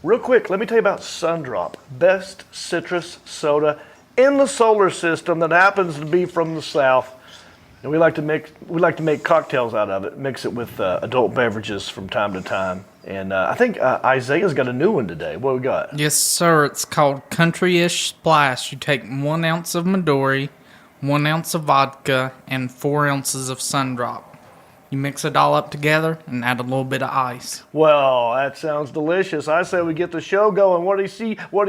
Real quick, let me tell you about Sundrop, best citrus soda in the solar system that happens to be from the South. And we like to make cocktails out of it, mix it with adult beverages from time to time. And I think Isaiah's got a new one today. What we got? Yes, sir. It's called Country-ish Splash. You take 1 ounce of Midori, 1 ounce of vodka, and 4 ounces of Sundrop. You mix it all up together and add a little bit of ice. Well, that sounds delicious. I say we get the show going. What do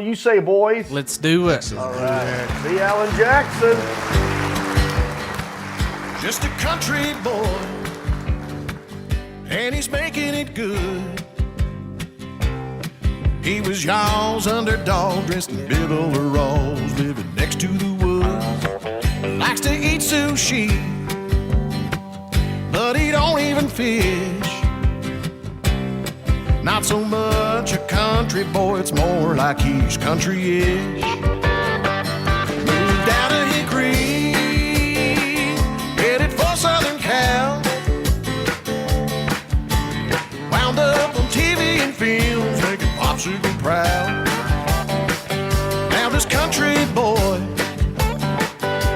you say, boys? Let's do it. All right. See Alan Jackson. Just a country boy, and he's making it good. He was y'all's underdog, dressed in bib overalls, living next to the woods. Likes to eat sushi, but he don't even fish. Not so much a country boy, it's more like he's country-ish. Moved down to Hickory, headed for Southern Cal. Wound up on TV and films, making popsicle proud. Now this country boy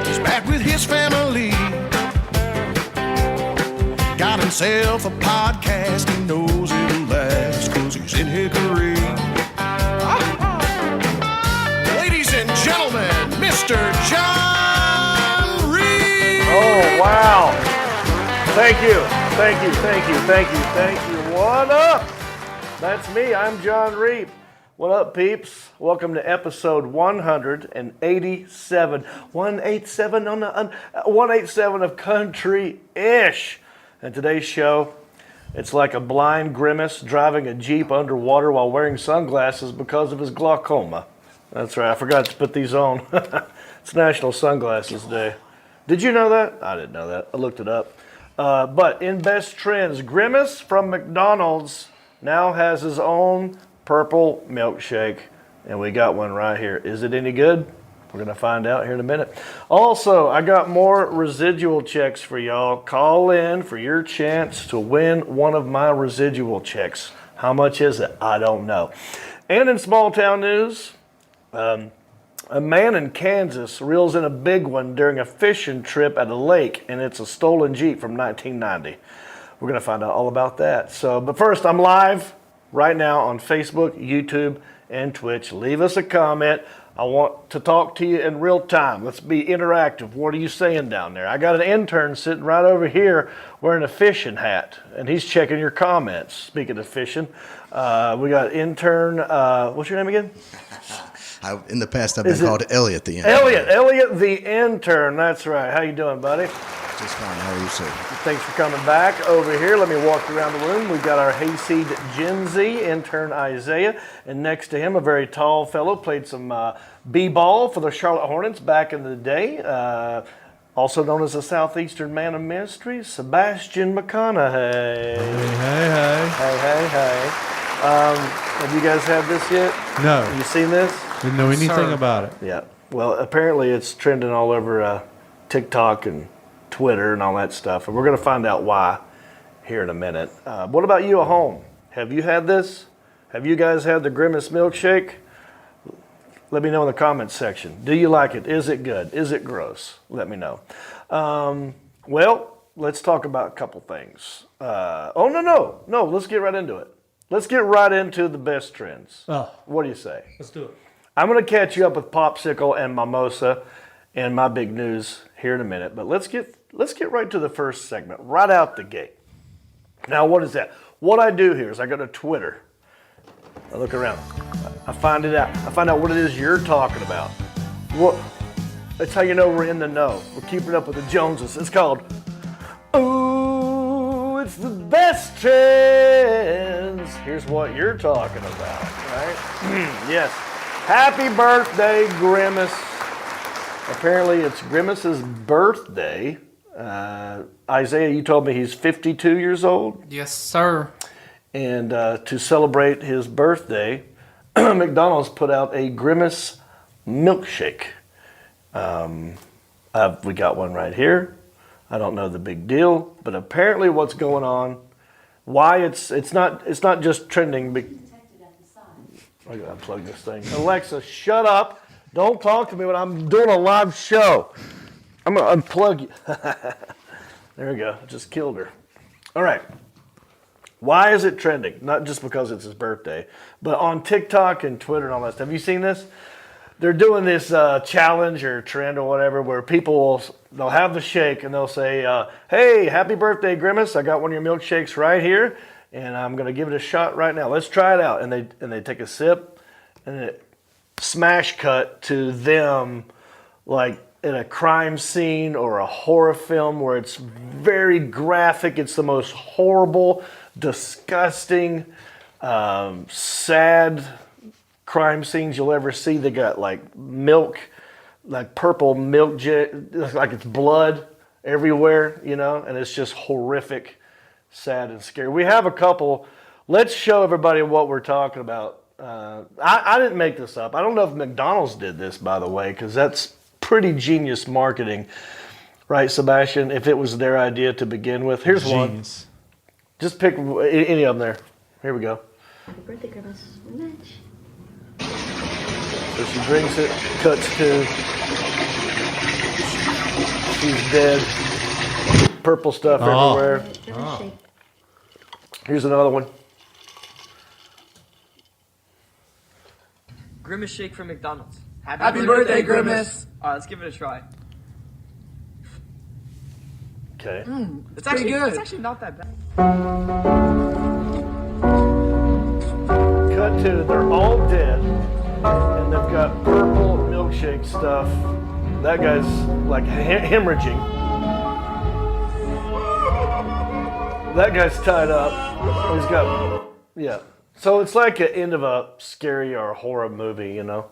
is back with his family. Got himself a podcast, he knows it'll last, 'cause he's in Hickory. Ladies and gentlemen, Mr. John Reed. Oh, wow. Thank you. What up? That's me. I'm John Reed. What up, peeps? Welcome to episode 187. 187 of Country-ish. And today's show, it's like a blind grimace driving a Jeep underwater while wearing sunglasses because of his glaucoma. That's right. I forgot to put these on. It's National Sunglasses Day. Did you know that? I didn't know that. I looked it up. But in best trends, Grimace from McDonald's now has his own purple milkshake. And we got one right here. Is it any good? We're going to find out here in a minute. Also, I got more residual checks for y'all. Call in for your chance to win one of my residual checks. How much is it? I don't know. And in small town news, a man in Kansas reels in a big one during a fishing trip at a lake, and it's a stolen Jeep from 1990. We're going to find out all about that. But first, I'm live right now on Facebook, YouTube, and Twitch. Leave us a comment. I want to talk to you in real time. Let's be interactive. What are you saying down there? I got an intern sitting right over here wearing a fishing hat, and he's checking your comments. Speaking of fishing, we got intern, what's your name again? In the past, I've been called Elliot the intern. Elliot the intern. That's right. How you doing, buddy? Just fine. How are you, sir? Thanks for coming back over here. Let me walk around the room. We've got our hayseed Gen Z intern Isaiah, and next to him, a very tall fellow, played some b-ball for the Charlotte Hornets back in the day. Also known as the Southeastern Man of Mystery, Sebastian McConaughey. Hey. Have you guys had this yet? No. Have you seen this? Didn't know anything about it. Yeah. Well, apparently it's trending all over TikTok and Twitter and all that stuff. And we're going to find out why here in a minute. What about you at home? Have you had this? Have you guys had the Grimace milkshake? Let me know in the comments section. Do you like it? Is it good? Is it gross? Let me know. Well, let's talk about a couple things. No. Let's get right into it. Let's get right into the best trends. Oh. What do you say? Let's do it. I'm going to catch you up with Popsicle and Mimosa and my big news here in a minute. But let's get right to the first segment, right out the gate. Now, what is that? What I do here is I go to Twitter. I look around. I find out what it is you're talking about. That's how you know we're in the know. We're keeping up with the Joneses. It's called, ooh, it's the best trends. Here's what you're talking about, right? Yes. Happy birthday, Grimace. Apparently it's Grimace's birthday. Isaiah, you told me he's 52 years old? Yes, sir. And to celebrate his birthday, McDonald's put out a Grimace milkshake. We got one right here. I don't know the big deal, but apparently what's going on, why it's not just trending. I gotta unplug this thing. Alexa, shut up. Don't talk to me when I'm doing a live show. I'm gonna unplug you. There we go. I just killed her. All right. Why is it trending? Not just because it's his birthday, but on TikTok and Twitter and all that stuff. Have you seen this? They're doing this challenge or trend or whatever where they'll have the shake and they'll say, hey, happy birthday, Grimace. I got one of your milkshakes right here and I'm going to give it a shot right now. Let's try it out. And they take a sip and it smash cut to them like in a crime scene or a horror film where it's very graphic. It's the most horrible, disgusting, sad crime scenes you'll ever see. They got like milk, like purple milk, like it's blood everywhere, you know, and it's just horrific, sad, and scary. We have a couple. Let's show everybody what we're talking about. I didn't make this up. I don't know if McDonald's did this, by the way, because that's pretty genius marketing. Right, Sebastian? If it was their idea to begin with. Here's Genius. one. Just pick any of them there. Here we go. Happy birthday, Grimace. Much. So she drinks it, cuts to, she's dead. Purple stuff everywhere. Grimace shake. Here's another one. Grimace shake from McDonald's. Happy birthday, Grimace. Alright, let's give it a try. Okay. It's actually good. It's actually not that bad. Cut to, they're all dead, and they've got purple milkshake stuff. That guy's like hemorrhaging. That guy's tied up. He's got, yeah. So it's like an end of a scary or horror movie, you know.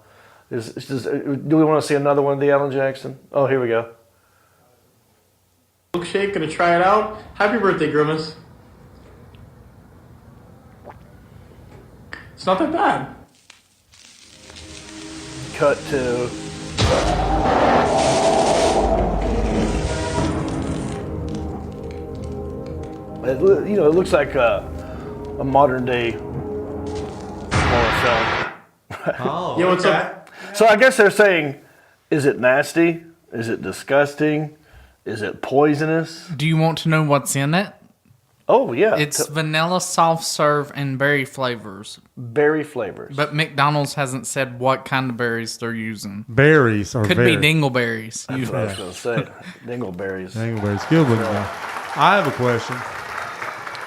It's just, do we want to see another one of the Alan Jackson? Oh, here we go. Milkshake, gonna try it out. Happy birthday, Grimace. It's not that bad. Cut to, it looks like a modern day horror film. Oh, Yeah, what's up? So I guess they're saying, is it nasty? Is it disgusting? Is it poisonous? Do you want to know what's in it? Oh, yeah. It's vanilla, soft serve, and berry flavors. Berry flavors. But McDonald's hasn't said what kind of berries they're using. Berries are Could very. be dingleberries. That's what I was going to say. Dingleberries. Dingleberries. Good one. I have a question.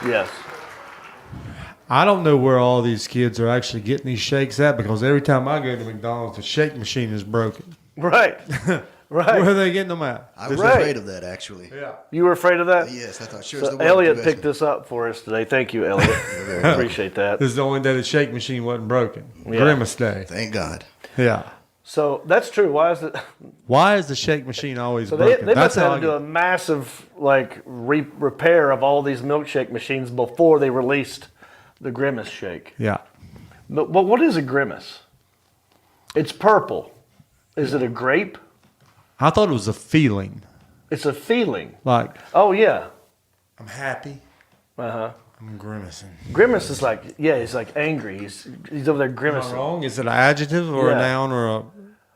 Yes. I don't know where all these kids are actually getting these shakes at because every time I go to McDonald's, the shake machine is broken. Right. Right. Where are they getting them at? I was Right. afraid of that, actually. Yeah. You were afraid of that? Yes, I thought, sure. So Elliot picked this up for us today. Thank you, Elliot. Appreciate that. This is the only day the shake machine wasn't broken. Yeah. Grimace Day. Thank God. Yeah. So that's true. Why is it? Why is the shake machine always So broken? they must how have I to do a massive repair of all these milkshake machines before they released the Grimace shake. Yeah. But what is a Grimace? It's purple. Is it a grape? I thought it was a feeling. It's a feeling. Like, Oh yeah. I'm happy. Uh-huh. I'm grimacing. Grimace is like, yeah, he's like angry. He's over there Am I grimacing. wrong? Is it an adjective or Yeah. a noun or a...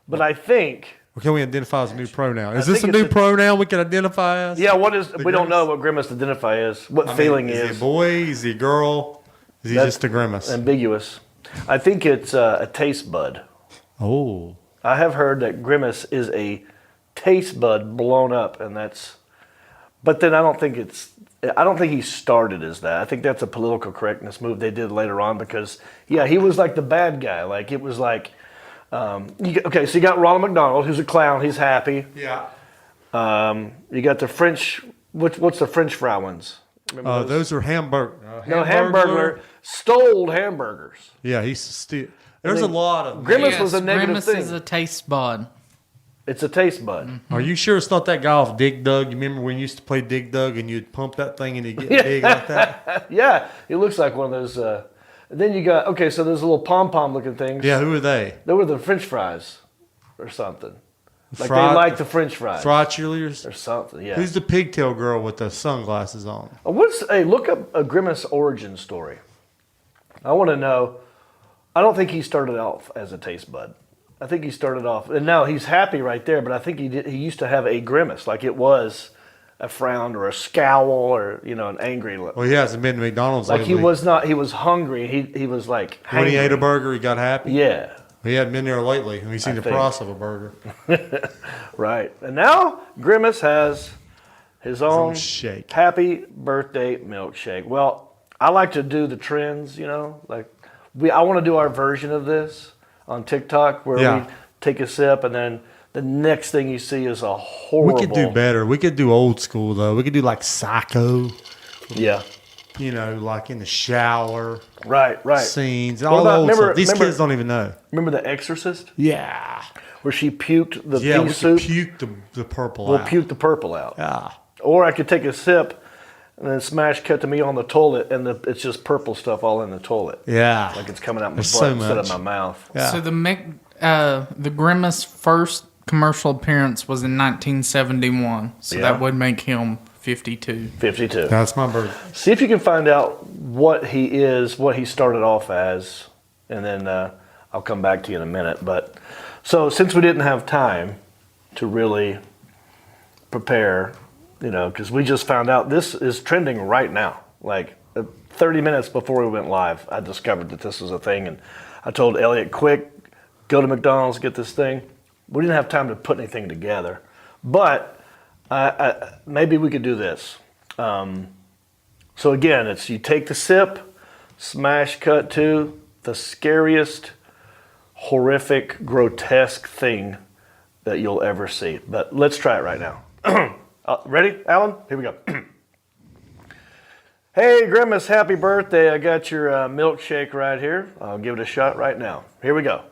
But I think, Or can we identify as a new pronoun? Is I this a think new it's a- pronoun we can identify as? yeah, what is, we don't grimace? know what grimace identify is. What I mean, feeling is he is. a boy? Is he a girl? Is he That's just a grimace? Ambiguous. I think it's a taste bud. Oh. I have heard that grimace is a taste bud blown up, and that's. But then I don't think he started as that. I think that's a political correctness move they did later on because, yeah, he was like the bad guy. Like it was like, okay, so you got Ronald McDonald, who's a clown. He's happy. Yeah. You got the French. What's the French fry ones? Remember Those are hamburger. No, Hamburglar stole hamburgers. Yeah, he's still. There's a then lot of. Grimace was a negative Grimace thing. is a taste bud. It's a taste bud. Are you sure it's not that guy off Dig Dug? You remember when you used to play Dig Dug and you'd pump that thing and it'd get big like that? Yeah, it looks like one of those. Then you got, okay, so there's little pom-pom looking things. Yeah, who are they? They were the French fries or something. Like Fry- they like the French fries. Fry cheerleaders? Or something, yeah. Who's the pigtail girl with the sunglasses on? Hey, look up a Grimace origin story. I want to know I don't think he started off as a taste bud. I think he started off, and now he's happy right there. But I think he used to have a grimace, like it was a frown or a scowl or an angry look. Well, he hasn't been to McDonald's Like lately. he was not. He was hungry. He was like When he ate a hangry. burger, he got happy. Yeah, He hadn't been there lately, and he's seen I the think. price of a burger. right. And now Grimace has his own shake. happy birthday milkshake. Well, I like to do the trends. Like I want to do our version of this on TikTok where Yeah. we take a sip and then the next thing you see is a horrible. We could do better. We could do old school, though. We could do like Psycho, Yeah. like in the shower Right. scenes. What All the about- old remember- stuff. These remember- kids don't even know. Remember The Exorcist Yeah. where she puked the Yeah, pea we soup? could puke the purple We'll out. puke the purple out. Yeah. Or I could take a sip and then smash cut to me on the toilet and it's just purple stuff all in the toilet. Yeah. Like it's coming out my There's butt so instead of much. my mouth. Yeah. So the Grimace first commercial appearance was in 1971. So Yeah. that would make him 52. 52. That's my bird. See if you can find out what he is, what he started off as, and then I'll come back to you in a minute. But so since we didn't have time to really prepare, because we just found out this is trending right now. Like 30 minutes before we went live, I discovered that this was a thing, and I told Elliot, quick, go to McDonald's, get this thing. We didn't have time to put anything together, but maybe we could do this. So again, it's you take the sip, smash cut to the scariest, horrific, grotesque thing that you'll ever see. But let's try it right now. Ready, Alan? Here we go. Hey, Grimace, happy birthday. I got your milkshake right here. I'll give it a shot right now. Here we go.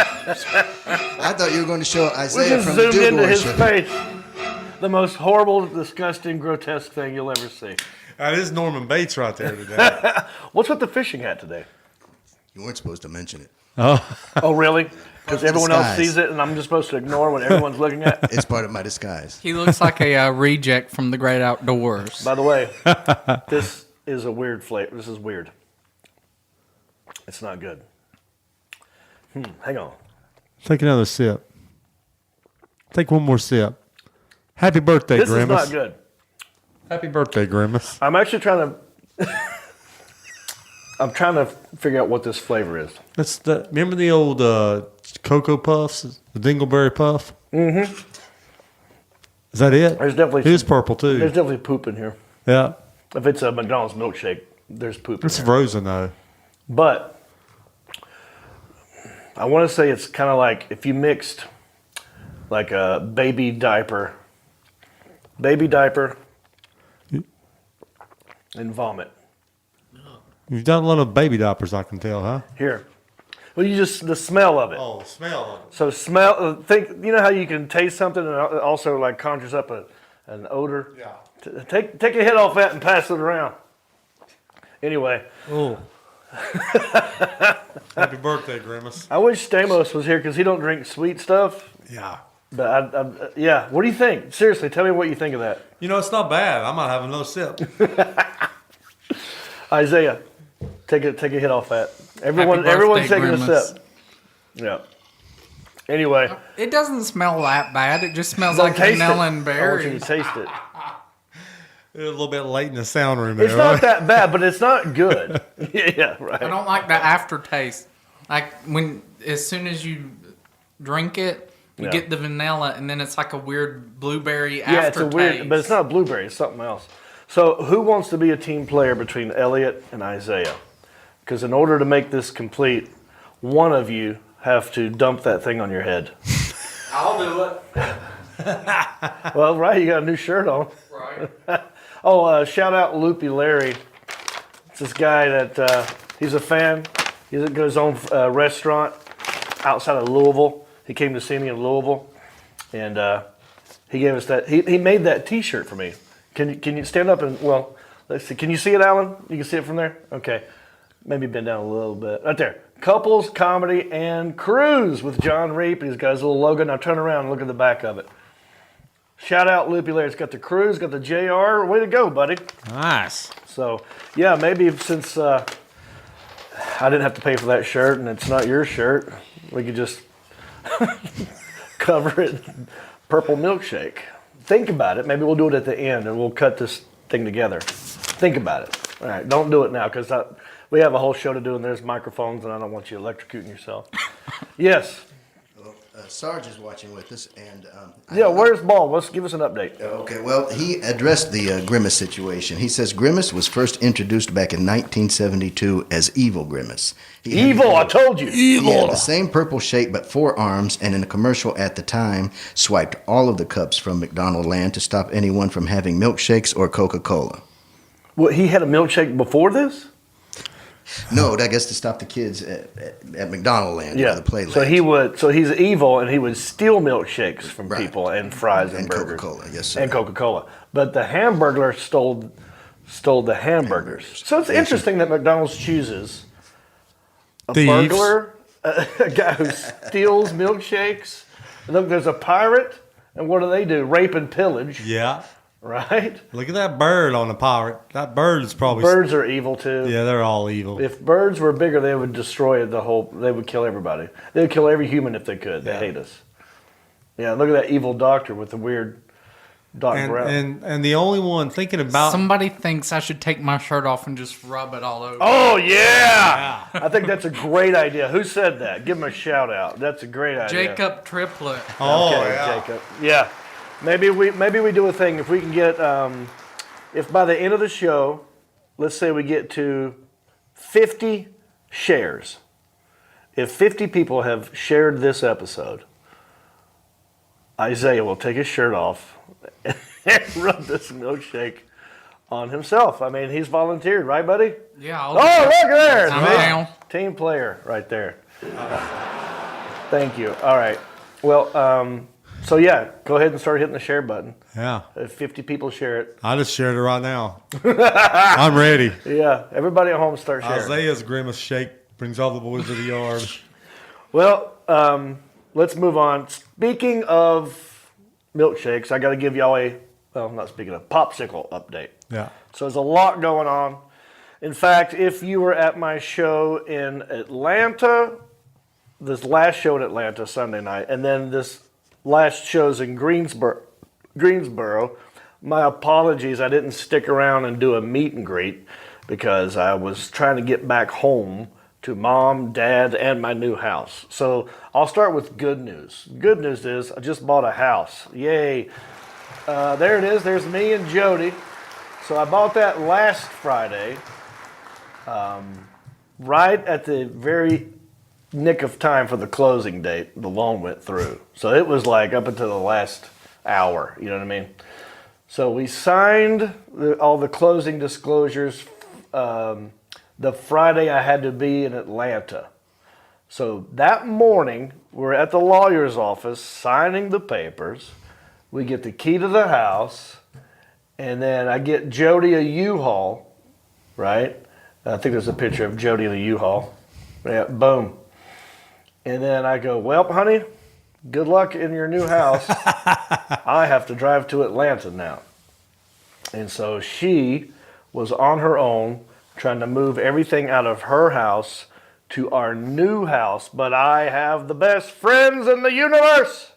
I thought you were going to show We Isaiah just from the zoomed into Dude his Show. face. The most horrible, disgusting, grotesque thing you'll ever see. That is Norman Bates right there today. What's with the fishing hat today? You weren't supposed to mention it. Oh, really? Because of everyone else disguise. sees it and I'm just supposed to ignore what everyone's looking at? It's part of my disguise. He looks like a reject from the Great Outdoors. By the way, this is a weird flavor. This is weird. It's not good. Hang on. Take another sip. Take one more sip. Happy birthday, This Grimace. is not good. Happy birthday, Grimace. I'm actually trying to... I'm trying to figure out what this flavor is. Remember the old Cocoa Puffs? The Dingleberry Puff? Mm-hmm. Is that it? There's definitely It is some- purple, too. There's definitely poop in here. Yeah. If it's a McDonald's milkshake, there's poop in It's here. frozen, though. But I want to say it's kind of like if you mixed like a baby diaper and vomit. You've done a lot of baby diapers, I can tell, huh? Here. Well, the smell of it. Oh, smell of it. So think, how you can taste something and it also like conjures up an odor? Yeah. Take a hit off that and pass it around. Anyway, Oh. Happy birthday, Grimace. I wish Stamos was here because he don't drink sweet stuff. Yeah. But yeah, what do you think? Seriously, tell me what you think of that. It's not bad. I might have another sip. Isaiah, take a hit off that. Everyone's birthday, taking a Grimace. sip. Yeah. Anyway, It doesn't smell that bad. It just smells so like taste vanilla it. and I want you berries. to taste it. A little bit late in the sound room there. It's not that bad, but it's not good. Yeah, right. I don't like the aftertaste. Like as soon as you drink it, you Yeah. get the vanilla, and then it's like a weird blueberry Yeah, it's a aftertaste. weird, but it's not blueberry. It's something else. So, who wants to be a team player between Elliot and Isaiah? Because in order to make this complete, one of you have to dump that thing on your head. I'll do it. Well, right, you got a new shirt on. Right. Oh, shout out Loopy Larry. It's this guy that he's a fan. He's got his own restaurant outside of Louisville. He came to see me in Louisville, and he gave us that. He made that T-shirt for me. Can you stand up and Let's see. Can you see it, Alan? You can see it from there? Okay. Maybe bend down a little bit. Right there. Couples, Comedy, and Cruise with John Reap. He's got his little logo. Now turn around and look at the back of it. Shout out Loopy Larry. It's got the Cruise, got the JR. Way to go, buddy. Nice. So, yeah, maybe since I didn't have to pay for that shirt and it's not your shirt, we could just cover it in purple milkshake. Think about it. Maybe we'll do it at the end and we'll cut this thing together. Think about it. All right, don't do it now because we have a whole show to do and there's microphones and I don't want you electrocuting yourself. Yes. Well, Sarge is watching with us, and Yeah, where's Ball? Let's give us an update. Okay, well, he addressed the Grimace situation. He says Grimace was first introduced back in 1972 as Evil Grimace. Evil, I told you. He had the same purple shape but 4 arms, and in a commercial at the time, swiped all of the cups from McDonald Land to stop anyone from having milkshakes or Coca-Cola. What, he had a milkshake before this? No, I guess to stop the kids at McDonald Land, Yeah. the play land. So he's evil and he would steal milkshakes from Right. people and fries and burgers. Coca-Cola, yes, sir. And Coca-Cola. But the Hamburglar stole the hamburgers. So it's interesting that McDonald's chooses a Thieves. burglar, a guy who steals milkshakes. And look, there's a pirate, and what do? Rape and pillage, Yeah. right? Look at that bird on the pirate. That bird is probably. Birds are evil too. Yeah, they're all evil. If birds were bigger, they would destroy the whole. They would kill everybody. They would kill every human if they could. They hate us. Yeah, look at that evil doctor with the weird Doc Brown. And the only one thinking about. Somebody thinks I should take my shirt off and just rub it all over. Oh yeah! I think that's a great idea. Who said that? Give him a shout out. That's a great idea. Jacob Triplet. Oh, Okay, yeah. Jacob. Yeah. Maybe we do a thing if we can get if by the end of the show, let's say we get to 50 shares. If 50 people have shared this episode, Isaiah will take his shirt off and rub this milkshake on himself. I mean, he's volunteered, right, buddy? Yeah. Oh, look there! I'm Big down. Team player right there. Thank you. All right. Well, so yeah, go ahead and start hitting the share button. Yeah. If 50 people share it. I just shared it right now. I'm ready. Yeah, everybody at home start sharing. Isaiah's Grimace shake brings all the boys to the yard. Well, let's move on. Speaking of milkshakes, I got to give y'all not speaking of, popsicle update. Yeah. So there's a lot going on. In fact, if you were at my show in Atlanta, this last show in Atlanta Sunday night, and then this last show's in Greensboro, my apologies. I didn't stick around and do a meet and greet because I was trying to get back home to Mom, Dad, and my new house. So I'll start with good news. Good news is I just bought a house. Yay. There it is. There's me and Jody. So I bought that last Friday, right at the very nick of time for the closing date. The loan went through. So it was like up until the last hour, you know what I mean? So we signed all the closing disclosures the Friday I had to be in Atlanta. So that morning, we're at the lawyer's office signing the papers. We get the key to the house, and then I get Jody a U-Haul, right? I think there's a picture of Jody in the U-Haul. Yeah, boom. And then I go, well, honey, good luck in your new house. I have to drive to Atlanta now. And so she was on her own trying to move everything out of her house to our new house. But I have the best friends in the universe.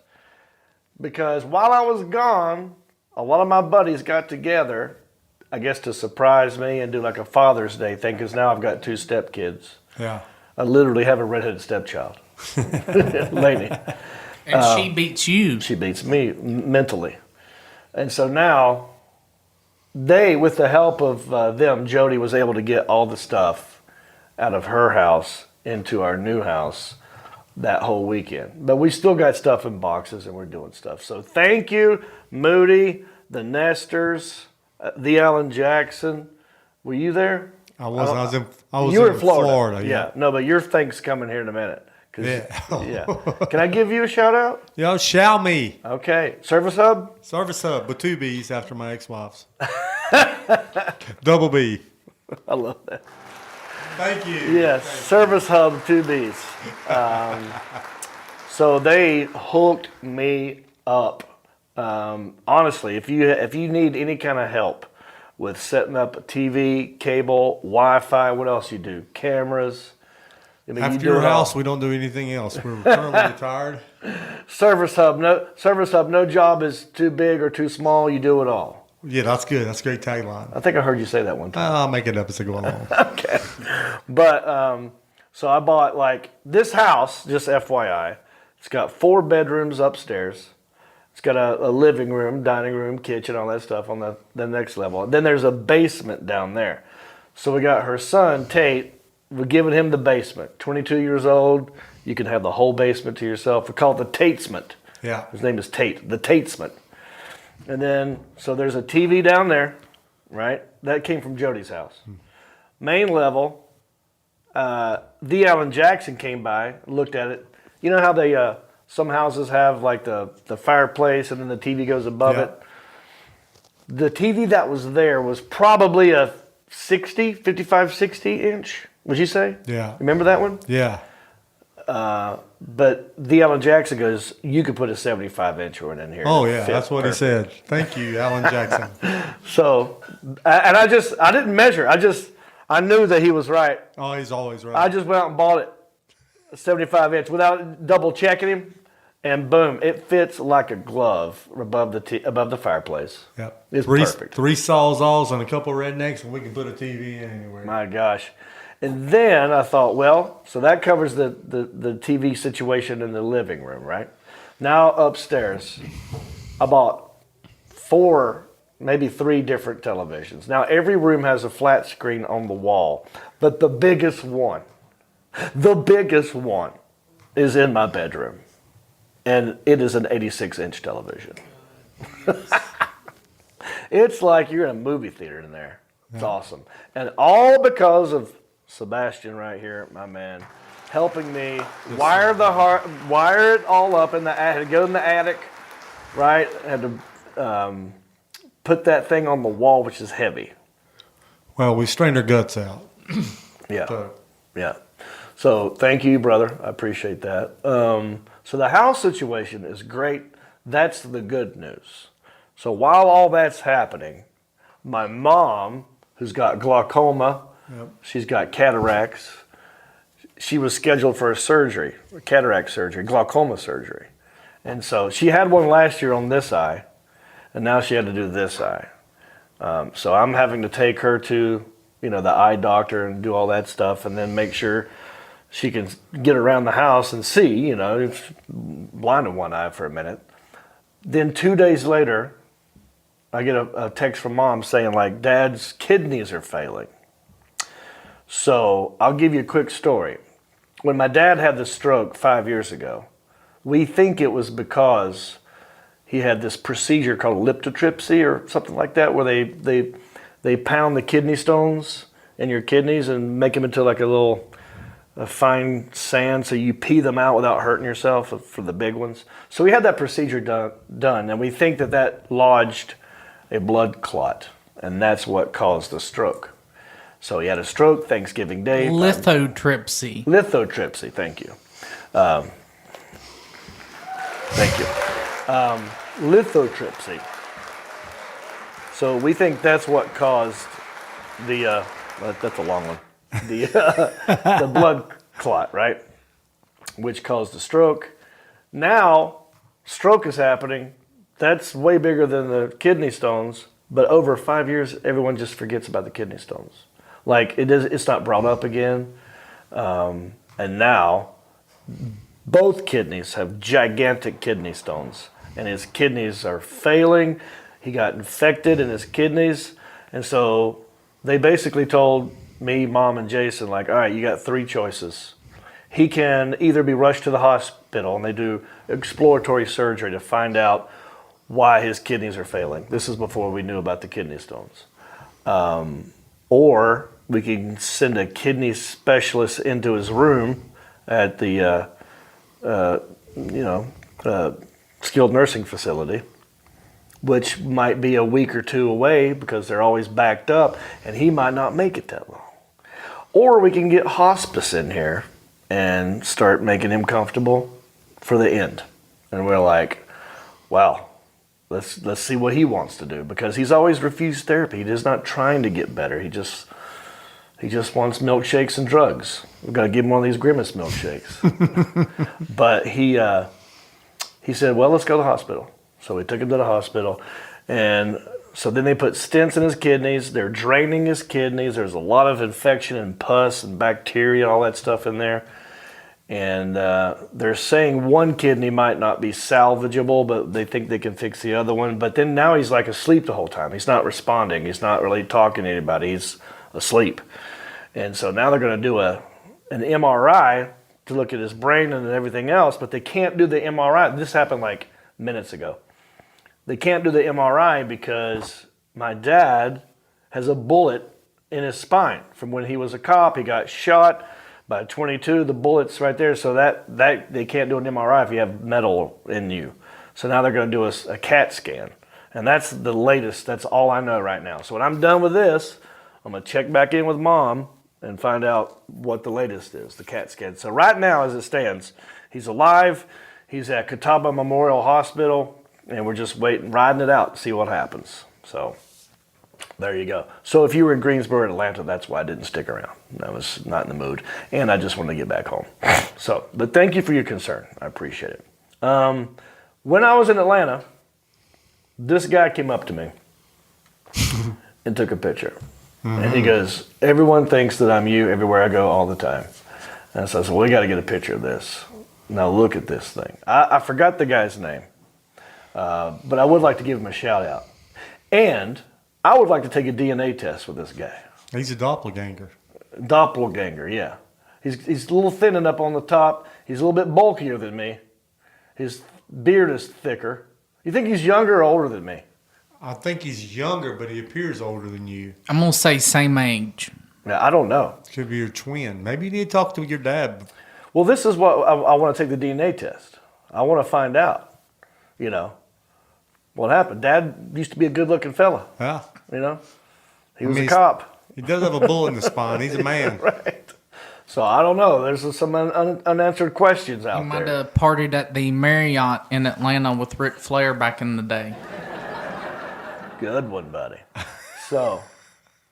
Because while I was gone, a lot of my buddies got together, I guess to surprise me and do like a Father's Day thing, because now I've got 2 stepkids. Yeah. I literally have a redheaded stepchild. Lady. And she beats you. She beats me mentally. And so now, with the help of them, Jody was able to get all the stuff out of her house into our new house that whole weekend. But we still got stuff in boxes and we're doing stuff. So thank you, Moody, the Nestors, the Alan Jackson. Were you there? I was You were in Florida. Yeah. No, but your thing's coming here in a minute. Yeah. Can I give you a shout out? Yo, shall me. Okay. Service Hub? Service Hub with 2 B's after my ex-wife's. Double B. I love that. Thank you. Yes, Service Hub 2Bs. So they hooked me up. Honestly, if you need any kind of help with setting up a TV, cable, Wi-Fi, what else you do? Cameras. I mean, After your house, we don't do anything else. We're currently retired. Service Hub. No job is too big or too small. You do it all. Yeah, that's good. That's a great tagline. I think I heard you say that one time. I'll make it up as I go along. Okay. But so I bought like this house, just FYI. It's got 4 bedrooms upstairs. It's got a living room, dining room, kitchen, all that stuff on the next level. Then there's a basement down there. So we got her son, Tate. We're giving him the basement. 22 years old. You can have the whole basement to yourself. We call it the Tatesment. Yeah. His name is Tate, the Tatesment. And then, so there's a TV down there, right? That came from Jody's house. Main level, the Alan Jackson came by, looked at it. You know how they, some houses have like the fireplace and then the TV goes above it? The TV that was there was probably a 55, 60 inch, would you say? Yeah. Remember that one? Yeah. But the Alan Jackson goes, you could put a 75-inch one in here. Oh, yeah. That's what perfect. he said. Thank you, Alan Jackson. So, and I didn't measure. I knew that he was right. Oh, he's always right. I just went out and bought it, a 75-inch, without double checking him, and boom, it fits like a glove above the fireplace. Yep. It's perfect. 3 sawzalls and a couple rednecks, and we can put a TV in anywhere. My gosh. And then I thought, well, so that covers the TV situation in the living room, right? Now upstairs, I bought 4, maybe 3 different televisions. Now every room has a flat screen on the wall, but the biggest one is in my bedroom. And it is an 86-inch television. It's like you're in a movie theater in there. It's awesome. And all because of Sebastian right here, my man, helping me wire it all up in the attic. Had to go in the attic, right? Had to put that thing on the wall, which is heavy. Well, we strained our guts out. Yeah, So, yeah. So thank you, brother. I appreciate that. So the house situation is great. That's the good news. So while all that's happening, my mom, who's got glaucoma, she's got cataracts. She was scheduled for a surgery, cataract surgery, glaucoma surgery. And so she had one last year on this eye, and now she had to do this eye. So I'm having to take her to, the eye doctor and do all that stuff, and then make sure she can get around the house and see, it's blind in one eye for a minute. Then 2 days later, I get a text from mom saying, like, Dad's kidneys are failing. So I'll give you a quick story. When my dad had the stroke 5 years ago, we think it was because he had this procedure called lithotripsy or something like that, where they pound the kidney stones in your kidneys and make them into like a fine sand, so you pee them out without hurting yourself for the big ones. So we had that procedure done, and we think that lodged a blood clot, and that's what caused the stroke. So he had a stroke Thanksgiving Day. Lithotripsy. Lithotripsy, thank you. Lithotripsy. So we think that's what caused that's a long one. The blood clot, right? Which caused the stroke. Now, stroke is happening. That's way bigger than the kidney stones. But over 5 years, everyone just forgets about the kidney stones. Like, it's not brought up again. And now, both kidneys have gigantic kidney stones. And his kidneys are failing. He got infected in his kidneys. And so they basically told me, Mom, and Jason, like, all right, you got 3 choices. He can either be rushed to the hospital, and they do exploratory surgery to find out why his kidneys are failing. This is before we knew about the kidney stones. Or we can send a kidney specialist into his room at the skilled nursing facility, which might be a week or two away because they're always backed up, and he might not make it that long. Or we can get hospice in here and start making him comfortable for the end. And we're like, wow, let's see what he wants to do, because he's always refused therapy. He's not trying to get better. He just wants milkshakes and drugs. We've got to give him one of these Grimace milkshakes. But he said, well, let's go to the hospital. So we took him to the hospital, and so then they put stents in his kidneys. They're draining his kidneys. There's a lot of infection and pus and bacteria and all that stuff in there. And they're saying one kidney might not be salvageable, but they think they can fix the other one. But then now he's like asleep the whole time. He's not responding. He's not really talking to anybody. He's asleep. And so now they're going to do an MRI to look at his brain and everything else, but they can't do the MRI. This happened like minutes ago. They can't do the MRI because my dad has a bullet in his spine from when he was a cop. He got shot by a .22. The bullet's right there, so that they can't do an MRI if you have metal in you. So now they're going to do a CAT scan, and that's the latest. That's all I know right now. So when I'm done with this, I'm going to check back in with Mom and find out what the latest is, the CAT scan. So right now, as it stands, he's alive. He's at Catawba Memorial Hospital, and we're just riding it out to see what happens. So there you go. So if you were in Greensboro, Atlanta, that's why I didn't stick around. I was not in the mood, and I just wanted to get back home. So, but thank you for your concern. I appreciate it. When I was in Atlanta, this guy came up to me and took a picture. And he goes, everyone thinks that I'm you everywhere I go all the time. And so I said, well, we got to get a picture of this. Now look at this thing. I forgot the guy's name, but I would like to give him a shout out. And I would like to take a DNA test with this guy. He's a doppelganger. Doppelganger, yeah. He's a little thinning up on the top. He's a little bit bulkier than me. His beard is thicker. You think he's younger or older than me? I think he's younger, but he appears older than you. I'm going to say same age. Yeah, I don't know. Could be your twin. Maybe you need to talk to your dad. Well, this is what I want to take the DNA test. I want to find out, what happened. Dad used to be a good-looking fella. Yeah. He was a cop. He does have a bullet in the spine. He's a man. Right. So I don't know. There's some unanswered questions out He there. might have partied at the Marriott in Atlanta with Ric Flair back in the day. Good one, buddy. So,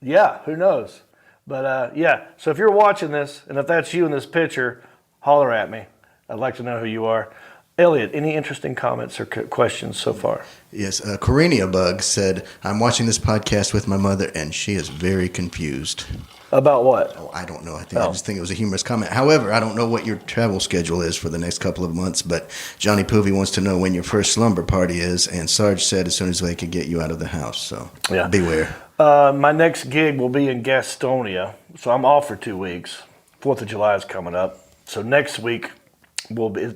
yeah, who knows? But, yeah, so if you're watching this, and if that's you in this picture, holler at me. I'd like to know who you are. Elliot, any interesting comments or questions so far? Yes, Corenia Bug said, I'm watching this podcast with my mother, and she is very confused. About what? Oh, I don't know. I just think it was a humorous comment. However, I don't know what your travel schedule is for the next couple of months, but Johnny Poovy wants to know when your first slumber party is, and Sarge said as soon as they could get you out of the house, so beware. My next gig will be in Gastonia, so I'm off for 2 weeks. 4th of July is coming up. So next week will be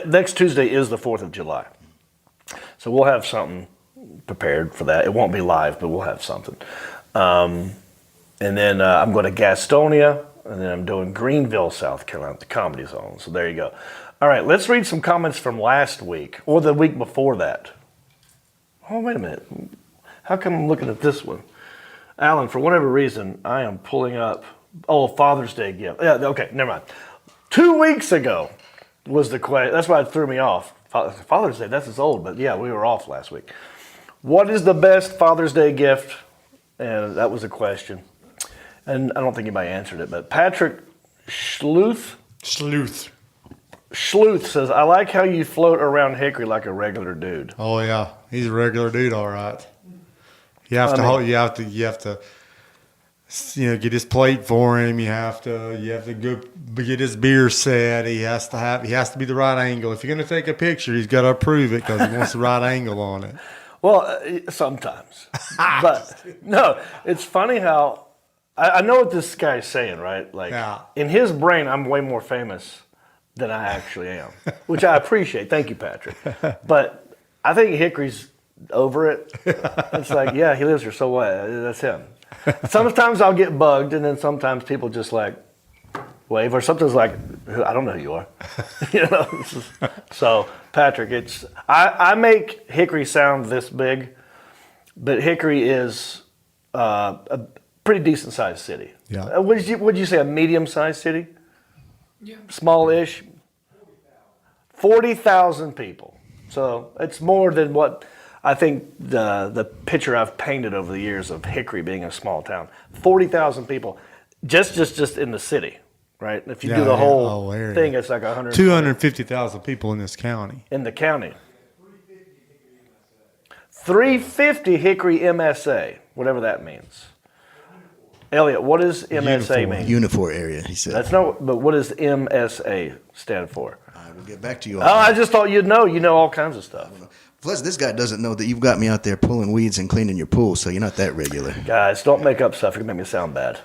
next Tuesday is the 4th of July. So we'll have something prepared for that. It won't be live, but we'll have something. And then I'm going to Gastonia, and then I'm doing Greenville, South Carolina, at the Comedy Zone. So there you go. All right, let's read some comments from last week or the week before that. Oh, wait a minute. How come I'm looking at this one? Alan, for whatever reason, I am pulling up, Father's Day gift. Yeah, okay, never mind. 2 weeks ago was the question. That's why it threw me off. Father's Day, that's as old, but yeah, we were off last week. What is the best Father's Day gift? And that was a question. And I don't think anybody answered it, but Patrick Schluth says, I like how you float around Hickory like a regular dude. Oh yeah, he's a regular dude, all right. You have to get his plate for him. You have to go get his beer set. He has to be the right angle. If you're going to take a picture, he's got to approve it because he wants the right angle on it. Well, sometimes. But no, it's funny how I know what this guy's saying, right? Like in his brain, I'm way more famous than I actually am, which I appreciate. Thank you, Patrick. But I think Hickory's over it. It's like, yeah, he lives here, so what? That's him. Sometimes I'll get bugged, and then sometimes people just like, wave, or something's like, I don't know who you are. So, Patrick, I make Hickory sound this big, but Hickory is a pretty decent sized city. Yeah. Would you say a medium sized city? Yeah. Small-ish? 40,000 people. So it's more than what I think the picture I've painted over the years of Hickory being a small town. 40,000 people, just in the city, right? If you do the whole thing, it's like 250,000 people in this county. In the county. 350 Hickory MSA, whatever that means. Elliot, what does MSA mean? Unifor area, he said. But what does MSA stand for? I will get back to you on Oh, that. I just thought you'd know. You know all kinds of stuff. Plus, this guy doesn't know that you've got me out there pulling weeds and cleaning your pool, so you're not that regular. Guys, don't make up stuff. It can make me sound bad.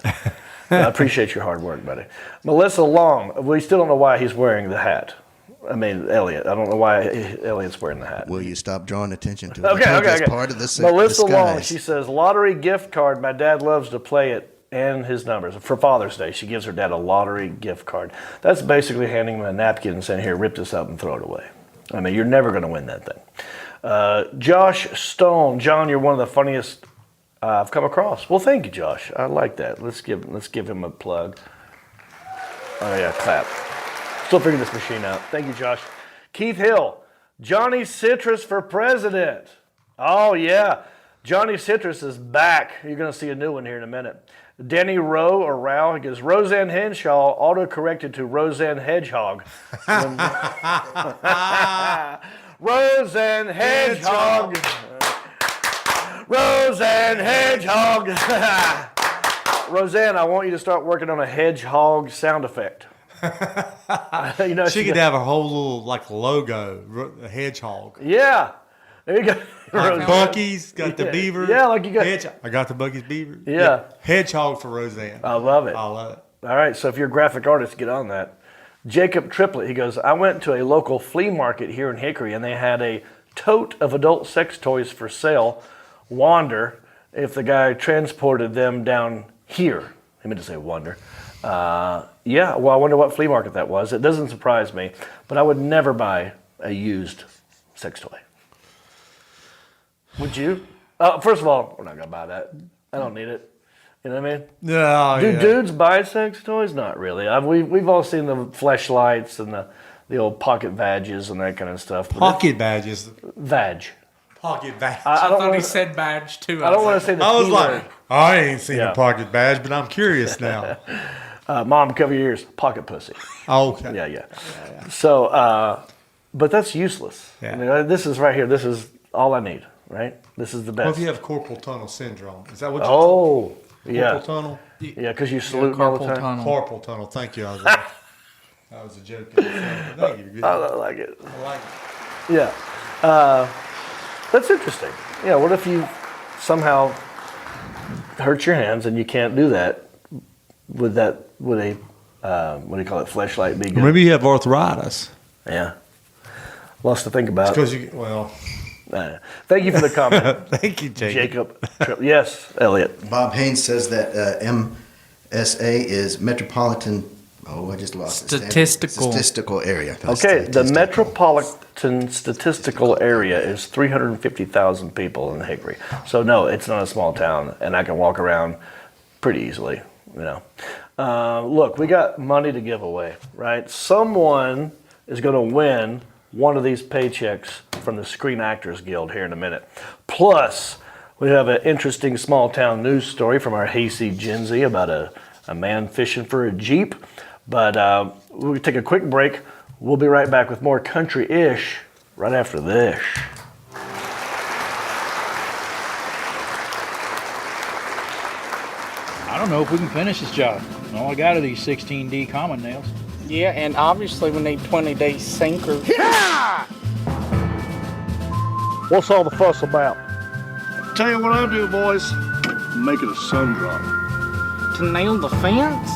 I appreciate your hard work, buddy. Melissa Long, we still don't know why he's wearing the hat. I mean, Elliot. I don't know why Elliot's wearing the hat. Will you stop drawing attention to it? Okay. That's part of the Melissa Long, disguise. she says, lottery gift card. My dad loves to play it and his numbers. For Father's Day, she gives her dad a lottery gift card. That's basically handing him a napkin and saying, here, rip this up and throw it away. I mean, you're never going to win that thing. Josh Stone. John, you're one of the funniest I've come across. Well, thank you, Josh. I like that. Let's give him a plug. Oh, yeah, clap. Still figuring this machine out. Thank you, Josh. Keith Hill. Johnny Citrus for president. Oh, yeah. Johnny Citrus is back. You're going to see a new one here in a minute. Denny Rowe or Rao, he goes, Roseanne Henshaw auto-corrected to Roseanne Hedgehog. Roseanne Hedgehog. Roseanne Hedgehog. Roseanne, I want you to start working on a hedgehog sound effect. She could have a whole little logo, a hedgehog. Yeah. There you go. Bucky's got the beaver. Yeah, like you got. I got the Bucky's beaver. Yeah. Hedgehog for Roseanne. I love it. I love it. All right, so if you're a graphic artist, get on that. Jacob Triplett, he goes, I went to a local flea market here in Hickory, and they had a tote of adult sex toys for sale. Wonder if the guy transported them down here. He meant to say wonder. Yeah, well, I wonder what flea market that was. It doesn't surprise me, but I would never buy a used sex toy. Would you? First of all, we're not going to buy that. I don't need it. You know what I mean? No, Do dudes buy sex toys? Not really. We've all seen the fleshlights and the old pocket badges and that kind of stuff. Pocket badges. Vag. Pocket badge. I thought he said badge too. I don't want to say the I was P like, word. I ain't seen a pocket badge, but I'm curious now. Mom, cover your ears. Pocket pussy. Okay. Yeah. So, but that's useless. Yeah. I mean, this is right here. This is all I need, right? This is the best. What if you have carpal tunnel syndrome? Is that what yeah. Carpal tunnel? Yeah, because you salute all the time. Carpal tunnel. Thank you. That was a joke. Thank you. Good. I like it. I like it. Yeah. That's interesting. Yeah, what if you somehow hurt your hands and you can't do that? Would a what do you call it, fleshlight be good? Maybe you have arthritis. Yeah. Lots to think about. Because thank you for the comment. Thank you, Jacob. Yes, Elliot. Bob Haynes says that MSA is Metropolitan. Oh, I just lost it. Statistical area. Okay, the Metropolitan Statistical Area is 350,000 people in Hickory. So no, it's not a small town, and I can walk around pretty easily. Look, we got money to give away, right? Someone is going to win one of these paychecks from the Screen Actors Guild here in a minute. Plus, we have an interesting small town news story from our Hayseed Gen Z about a man fishing for a Jeep. But we'll take a quick break. We'll be right back with more country-ish right after this. I don't know if we can finish this job. All I got are these 16D common nails. Yeah, and obviously we need 20D sinkers. What's all the fuss about? Tell you what I'll do, boys. Make it a sun drop. To nail the fence?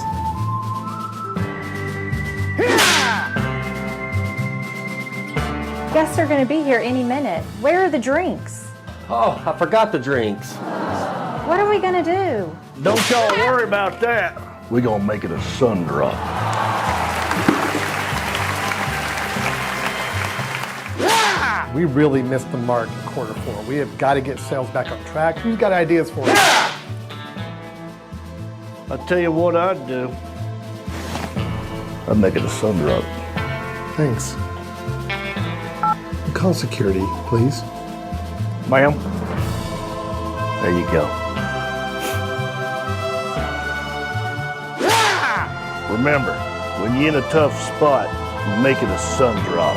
Guests are going to be here any minute. Where are the drinks? Oh, I forgot the drinks. What are we going to do? Don't y'all worry about that. We're going to make it a sun drop. We really missed the mark in quarter 4. We have got to get sales back on track. Who's got ideas for us? I'll tell you what I'd do. I'd make it a sun drop. Thanks. Call security, please. Ma'am. There you go. Remember, when you're in a tough spot, make it a sun drop.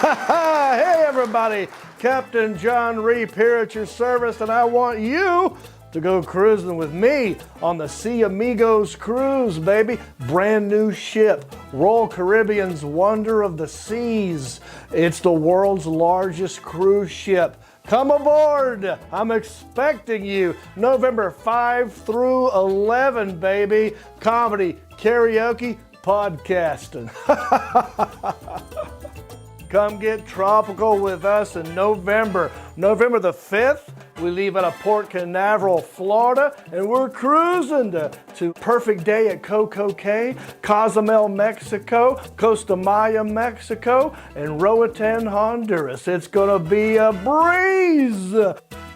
Hey everybody, Captain John Reap here at your service, and I want you to go cruising with me on the Sea Amigos cruise, baby. Brand new ship, Royal Caribbean's Wonder of the Seas. It's the world's largest cruise ship. Come aboard! I'm expecting you November 5 through 11, baby. Comedy, karaoke, podcasting. Come get tropical with us in November. November the 5th, we leave out of Port Canaveral, Florida, and we're cruising to Perfect Day at Coco Cay, Cozumel, Mexico, Costa Maya, Mexico, and Roatan, Honduras. It's gonna be a breeze.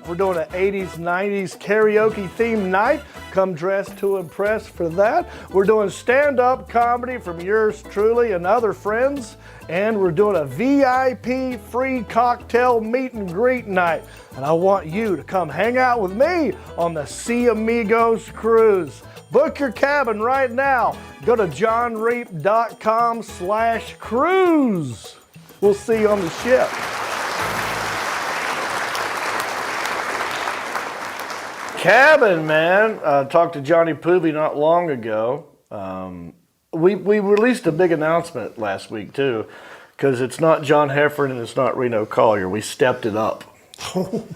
We're doing an 80s, 90s karaoke themed night. Come dressed to impress for that. We're doing stand-up comedy from yours truly and other friends. And we're doing a VIP free cocktail meet and greet night. And I want you to come hang out with me on the Sea Amigos cruise. Book your cabin right now. Go to johnreap.com/cruise. We'll see you on the ship. Cabin, man. Talked to Johnny Poovey not long ago. We released a big announcement last week, too, because it's not John Heffern and it's not Reno Collier. We stepped it up.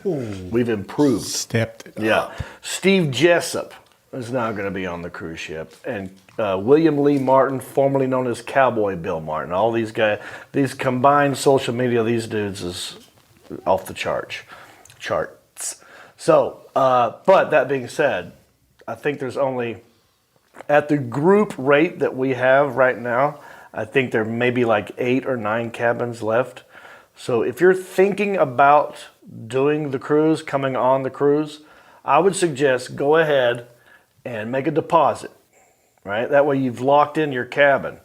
We've improved. Stepped it Yeah. up. Steve Jessup is now going to be on the cruise ship. And William Lee Martin, formerly known as Cowboy Bill Martin. All these guys, these combined social media, these dudes is off the charts. So, but that being said, I think there's only, at the group rate that we have right now, I think there may be like 8 or 9 cabins left. So if you're thinking about doing the cruise, coming on the cruise, I would suggest go ahead and make a deposit, right? That way you've locked in your cabin.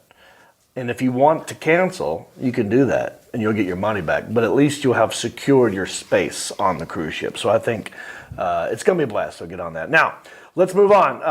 And if you want to cancel, you can do that and you'll get your money back. But at least you'll have secured your space on the cruise ship. So I think it's going to be a blast, so get on that. Now, let's move on.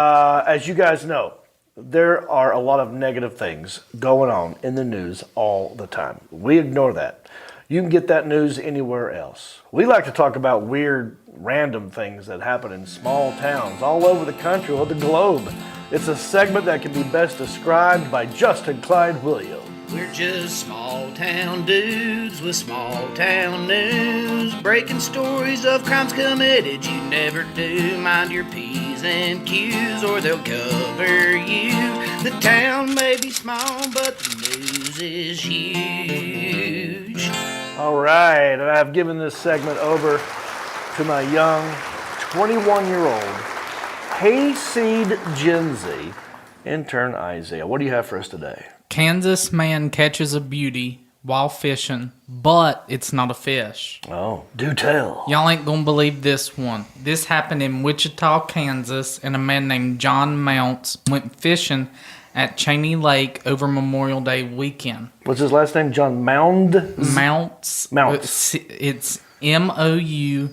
As you guys know, there are a lot of negative things going on in the news all the time. We ignore that. You can get that news anywhere else. We like to talk about weird, random things that happen in small towns all over the country or the globe. It's a segment that can be best described by Justin Clyde Williams. We're just small town dudes with small town news, breaking stories of crimes committed you never do. Mind your P's and Q's or they'll cover you. The town may be small, but the news is huge. All right, and I've given this segment over to my young 21-year-old hayseed Gen Z intern Isaiah. What do you have for us today? Kansas man catches a beauty while fishing, but it's not a fish. Oh, do tell. Y'all ain't gonna believe this one. This happened in Wichita, Kansas, and a man named John Mounts went fishing at Cheney Lake over Memorial Day weekend. What's his last name? John Mounts. Mounts. It's Mounce.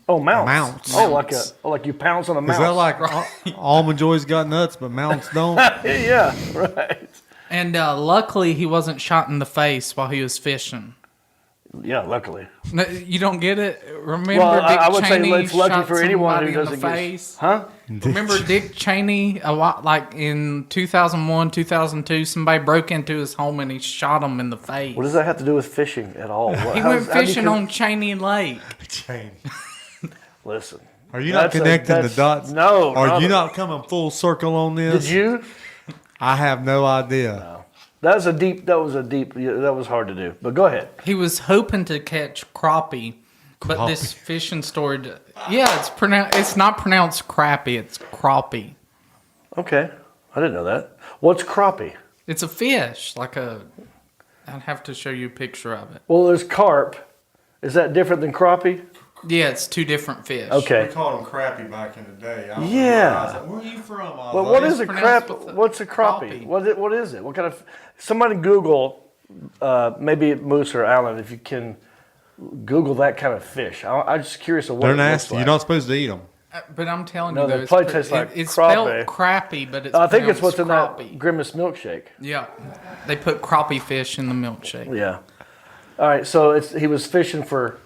Oh, Mounts. Mounts. Oh, like you pounce on a mouse. Is that like Almond Joy's got nuts, but Mounts don't? Yeah, right. And luckily, he wasn't shot in the face while he was fishing. Yeah, luckily. No, you don't get it? Remember Well, Dick I would Cheney say it's lucky shot for anyone who somebody in doesn't the get... face? Huh? Remember Dick Cheney, a lot like in 2001, 2002, somebody broke into his home and he shot him in the face. What does that have to do with fishing at all? He went fishing on Cheney Lake. Listen. Are you not connecting the dots? No. Are you not coming full circle on this? Did you? I have no idea. No. That was hard to do. But go ahead. He was hoping to catch crappie, but this fishing story, it's not pronounced crappie, it's crappie. Okay, I didn't know that. What's crappie? It's a fish, I'd have to show you a picture of it. Well, there's carp. Is that different than crappie? Yeah, it's two different fish. Okay. We called them crappie back in the day. Yeah. Where are you from? Well, what is a What's a crappie? What is it? What kind of? Somebody Google, maybe Moose or Alan, if you can Google that kind of fish. I'm just curious of what They're it nasty. Looks like. You're not supposed to eat them. But I'm telling No, you, they though, probably taste like it's crappie. spelled crappie, but it's I think it's pronounced what's in crappie. that Grimace milkshake. Yeah, they put crappie fish in the milkshake. Yeah. All right, so he was fishing for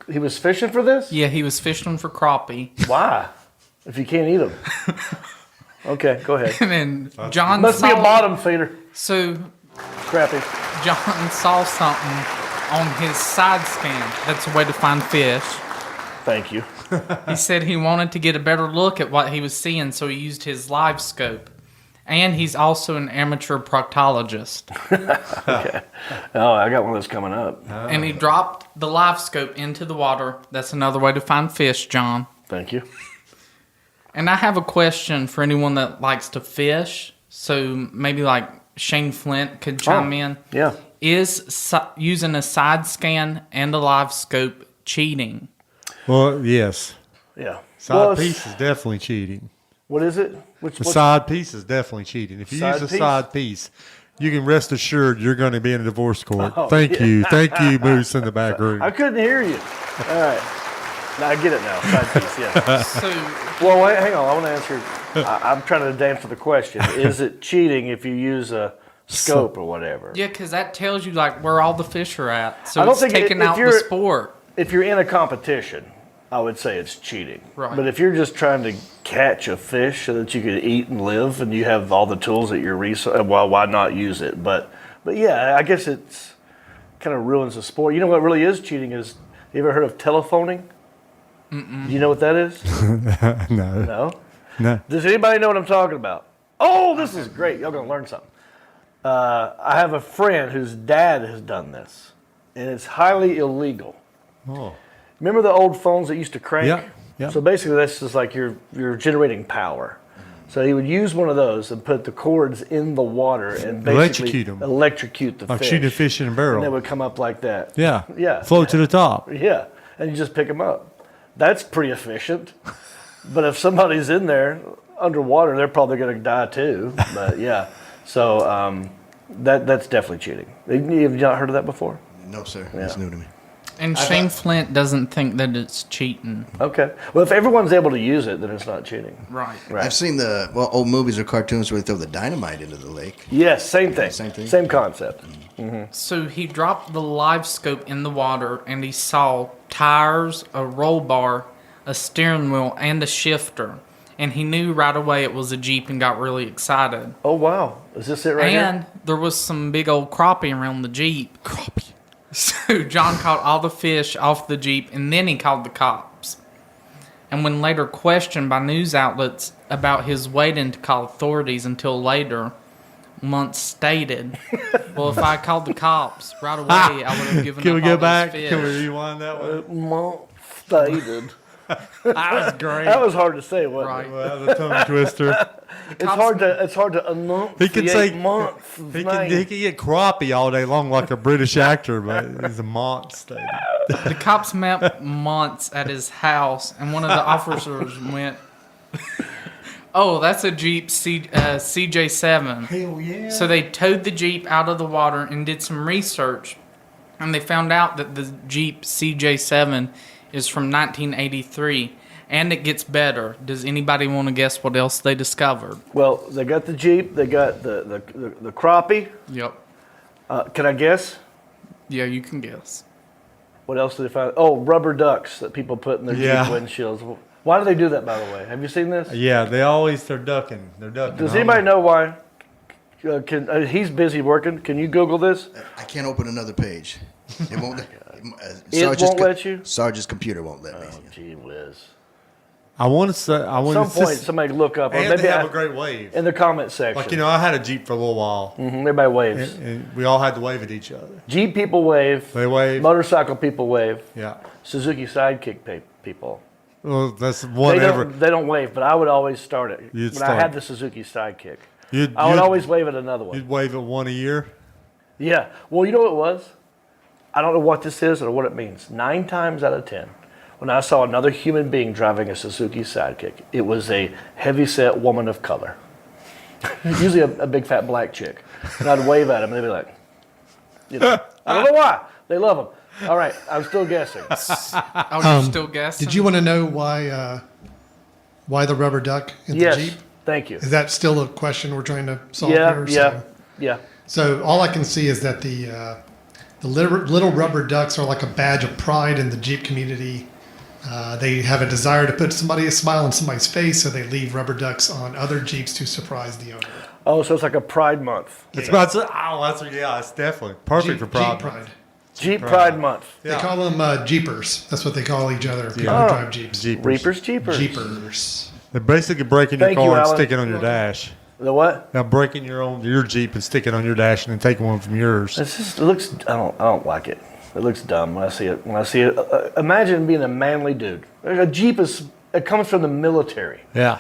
this? Yeah, he was fishing for crappie. Why? If you can't eat them. Okay, go ahead. And then John Must be a bottom feeder. So Crappie. John saw something on his side scan. That's a way to find fish. Thank you. He said he wanted to get a better look at what he was seeing, so he used his live scope. And he's also an amateur proctologist. Okay. Oh, I got one of those coming up. And he dropped the live scope into the water. That's another way to find fish, John. Thank you. And I have a question for anyone that likes to fish. So maybe like Shane Flint could chime in. Yeah. Is using a side scan and a live scope cheating? Well, yes. Yeah. Side piece is definitely cheating. What is it? The side piece is definitely cheating. If you use a side piece, you can rest assured you're going to be in a divorce court. Oh, Thank yeah. you. Thank you, Moose, in the back room. I couldn't hear you. All right. Now I get it now. Side piece, yeah. So, well, wait, hang on. I want to answer. I'm trying to answer the question. Is it cheating if you use a scope or whatever? yeah, because that tells you like where all the fish are at. So I don't it's think taking if out the you're- sport. If you're in a competition, I would say it's cheating. Right. But if you're just trying to catch a fish so that you can eat and live, and you have all the tools at your resource, well, why not use it? But yeah, I guess it's kind of ruins the sport. You know what really is cheating is, you ever heard of telephoning? Mm-mm. Do you know what that is? No. No? Does anybody know what I'm talking about? Oh, this is great. Y'all gonna learn something. I have a friend whose dad has done this, and it's highly illegal. Oh. Remember the old phones that used to crank? Yeah, yeah. So basically that's just like you're generating power. So he would use one of those and put the cords in the water and basically electrocute the like fish. shooting a fish in a barrel. And they would come up like that. Yeah. Yeah. Float to the top. Yeah. And you just pick them up. That's pretty efficient. But if somebody's in there underwater, they're probably going to die too. But yeah. So that's definitely cheating. Have you not heard of that before? No, sir. Yeah. It's new to me. And Shane Flint doesn't think that it's cheating. Okay. Well, if everyone's able to use it, then it's not cheating. Right. I've seen old movies or cartoons where they throw the dynamite into the lake. Yes, same thing. Same thing? Same concept. So he dropped the live scope in the water and he saw tires, a roll bar, a steering wheel, and a shifter. And he knew right away it was a Jeep and got really excited. Oh, wow. Is this it right here? And there was some big old crappie around the Jeep. Crappie. So John caught all the fish off the Jeep and then he called the cops. And when later questioned by news outlets about his waiting to call authorities until later, Muntz stated, well, if I called the cops right away, I would have given Can up we go all back? those fish. Can we rewind that one? Muntz stated. That was great. That was hard to say, wasn't Right. it? Well, that was a tongue twister. It's hard to enunciate He can say Muntz' he name. can get crappie all day long like a British actor, but he's a monster. The cops met Muntz at his house, and one of the officers went, oh, that's a Jeep CJ7. Hell yeah. So they towed the Jeep out of the water and did some research, and they found out that the Jeep CJ7 is from 1983, and it gets better. Does anybody want to guess what else they discovered? Well, they got the Jeep. They got the crappie. Yep. Can I guess? Yeah, you can guess. What else did they find? Oh, rubber ducks that people put in their Yeah. Jeep windshields. Why do they do that, by the way? Have you seen this? Yeah, they're ducking. They're ducking. Does anybody know why? He's busy working. Can you Google this? I can't open another page. It won't. It won't let you? Sarge's computer won't let me. Oh, gee whiz. I want to say. I want At some point, somebody look up. Or And maybe they have a great wave. in the comment section. Like, I had a Jeep for a little while. Everybody waves. And we all had to wave at each other. Jeep people wave. They wave. Motorcycle people wave. Yeah. Suzuki Sidekick people. Well, that's They whatever. don't wave, but I would always start it. You'd When I start. had the Suzuki Sidekick, You'd I would always wave at another one. You'd wave at one a year. Yeah. Well, you know what it was? I don't know what this is or what it means. 9 times out of 10, when I saw another human being driving a Suzuki Sidekick, it was a heavy-set woman of color. Usually a big fat black chick. And I'd wave at them and they'd be like, you know, I don't know why. They love them. All right, I'm still guessing. Oh, you're still guessing? Did you want to know why the rubber duck in Yes, the Jeep? thank you. Is that still a question we're trying to solve Yeah, here? yeah. So all I can see is that the little rubber ducks are like a badge of pride in the Jeep community. They have a desire to put a smile on somebody's face, so they leave rubber ducks on other Jeeps to surprise the owner. Oh, so it's like a Pride Month. It's about to, it's definitely perfect for Pride. Jeep Pride. Jeep Pride Month. They call them Jeepers. That's what they call each other. People Oh. who drive Jeeps. Jeepers. Reapers, Jeepers. Jeepers. They're basically breaking your Thank car you, and Alan. sticking on your dash. The what? Now breaking your Jeep and sticking on your dash and then taking one from yours. It looks. I don't like it. It looks dumb when I see it. Imagine being a manly dude. A Jeep it comes from the military. Yeah.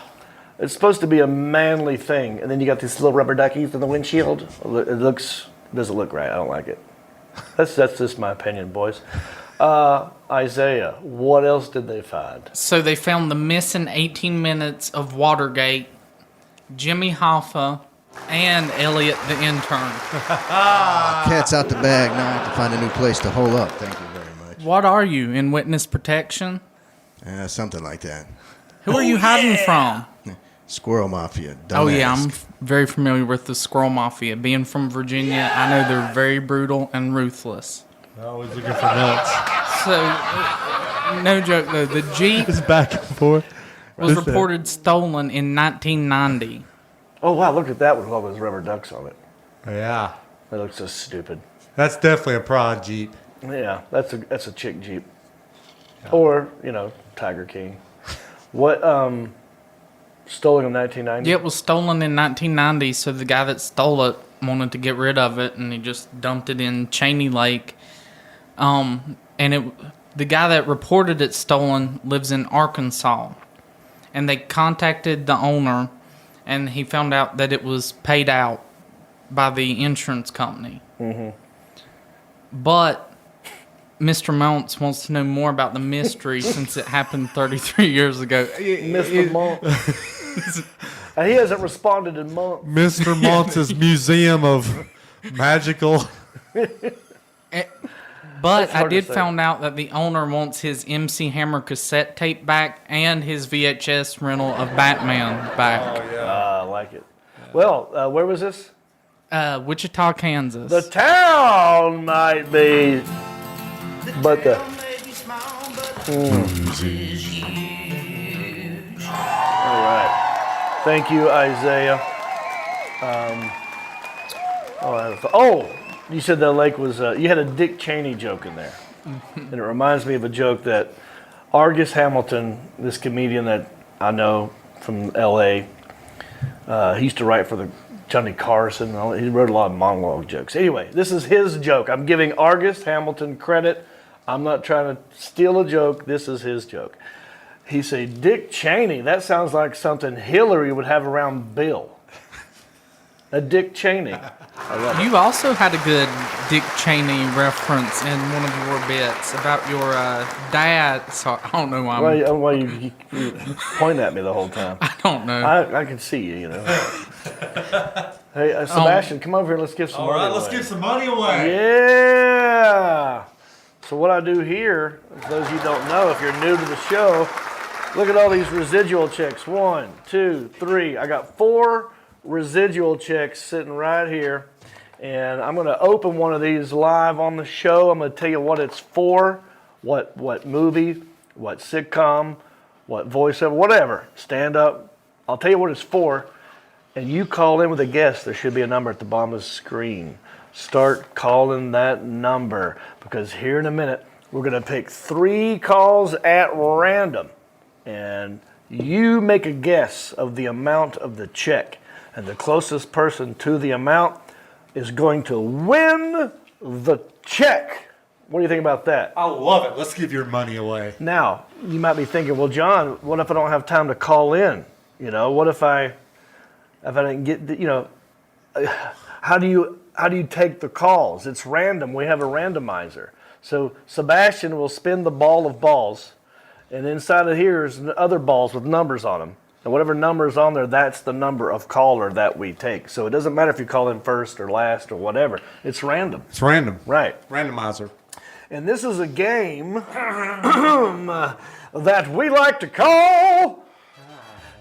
It's supposed to be a manly thing, and then you got these little rubber duckies in the windshield. It doesn't look right. I don't like it. That's just my opinion, boys. Isaiah, what else did they find? So they found the missing 18 minutes of Watergate, Jimmy Hoffa, and Elliot the intern. Cat's out the bag. Now I have to find a new place to hole up. Thank you very much. What are you, in witness protection? Something like that. Who are you hiding from? Squirrel Mafia. Oh, yeah, I'm Dumbass. very familiar with the Squirrel Mafia. Being from Virginia, I know they're very brutal and ruthless. Always looking for nuts. So, no joke though, the Jeep It's back and forth. was reported stolen in 1990. Oh wow, look at that with all those rubber ducks on it. Yeah. That looks so stupid. That's definitely a Pride Jeep. Yeah, that's a chick Jeep. Or, Tiger King. What stolen in 1990? Yeah, it was stolen in 1990, so the guy that stole it wanted to get rid of it, and he just dumped it in Cheney Lake. The guy that reported it stolen lives in Arkansas, and they contacted the owner, and he found out that it was paid out by the insurance company. Mm-hmm. But Mr. Mounts wants to know more about the mystery since it happened 33 years ago. Mr. Mounts. He hasn't responded in months. Mr. Monts' Museum of Magical. But I hard to did say. found out that the owner wants his MC Hammer cassette tape back and his VHS rental of Batman back. I like it. Well, where was this? Wichita, Kansas. The town might be, but the. All right. Thank you, Isaiah. You said that lake was. You had a Dick Cheney joke in there, and it reminds me of a joke that Argus Hamilton, this comedian that I know from L.A., he used to write for the Johnny Carson. And all, he wrote a lot of monologue jokes. Anyway, this is his joke. I'm giving Argus Hamilton credit. I'm not trying to steal a joke. This is his joke. He said, Dick Cheney, that sounds like something Hillary would have around Bill. A Dick Cheney. You also had a good Dick Cheney reference in one of your bits about your dad. So I don't know why. Why you point at me the whole time? I don't know. I can see you, Hey, Sebastian, come over here. Let's give some money away. All right, let's give some money away. Yeah. So what I do here, for those of you who don't know, if you're new to the show, look at all these residual checks. 1, 2, 3. I got 4 residual checks sitting right here. And I'm going to open one of these live on the show. I'm going to tell you what it's for, what movie, what sitcom, what voiceover, whatever. Stand up. I'll tell you what it's for. And you call in with a guess. There should be a number at the bottom of the screen. Start calling that number, because here in a minute, we're going to pick 3 calls at random. And you make a guess of the amount of the check. And the closest person to the amount is going to win the check. What do you think about that? I love it. Let's give your money away. Now, you might be thinking, well, John, what if I don't have time to call in? You know, what if I didn't get, you know, how do you take the calls? It's random. We have a randomizer. So Sebastian will spin the ball of balls, and inside of here is other balls with numbers on them. And whatever number is on there, that's the number of caller that we take. So it doesn't matter if you call in first or last or whatever. It's random. It's random. Right. Randomizer. And this is a game that we like to call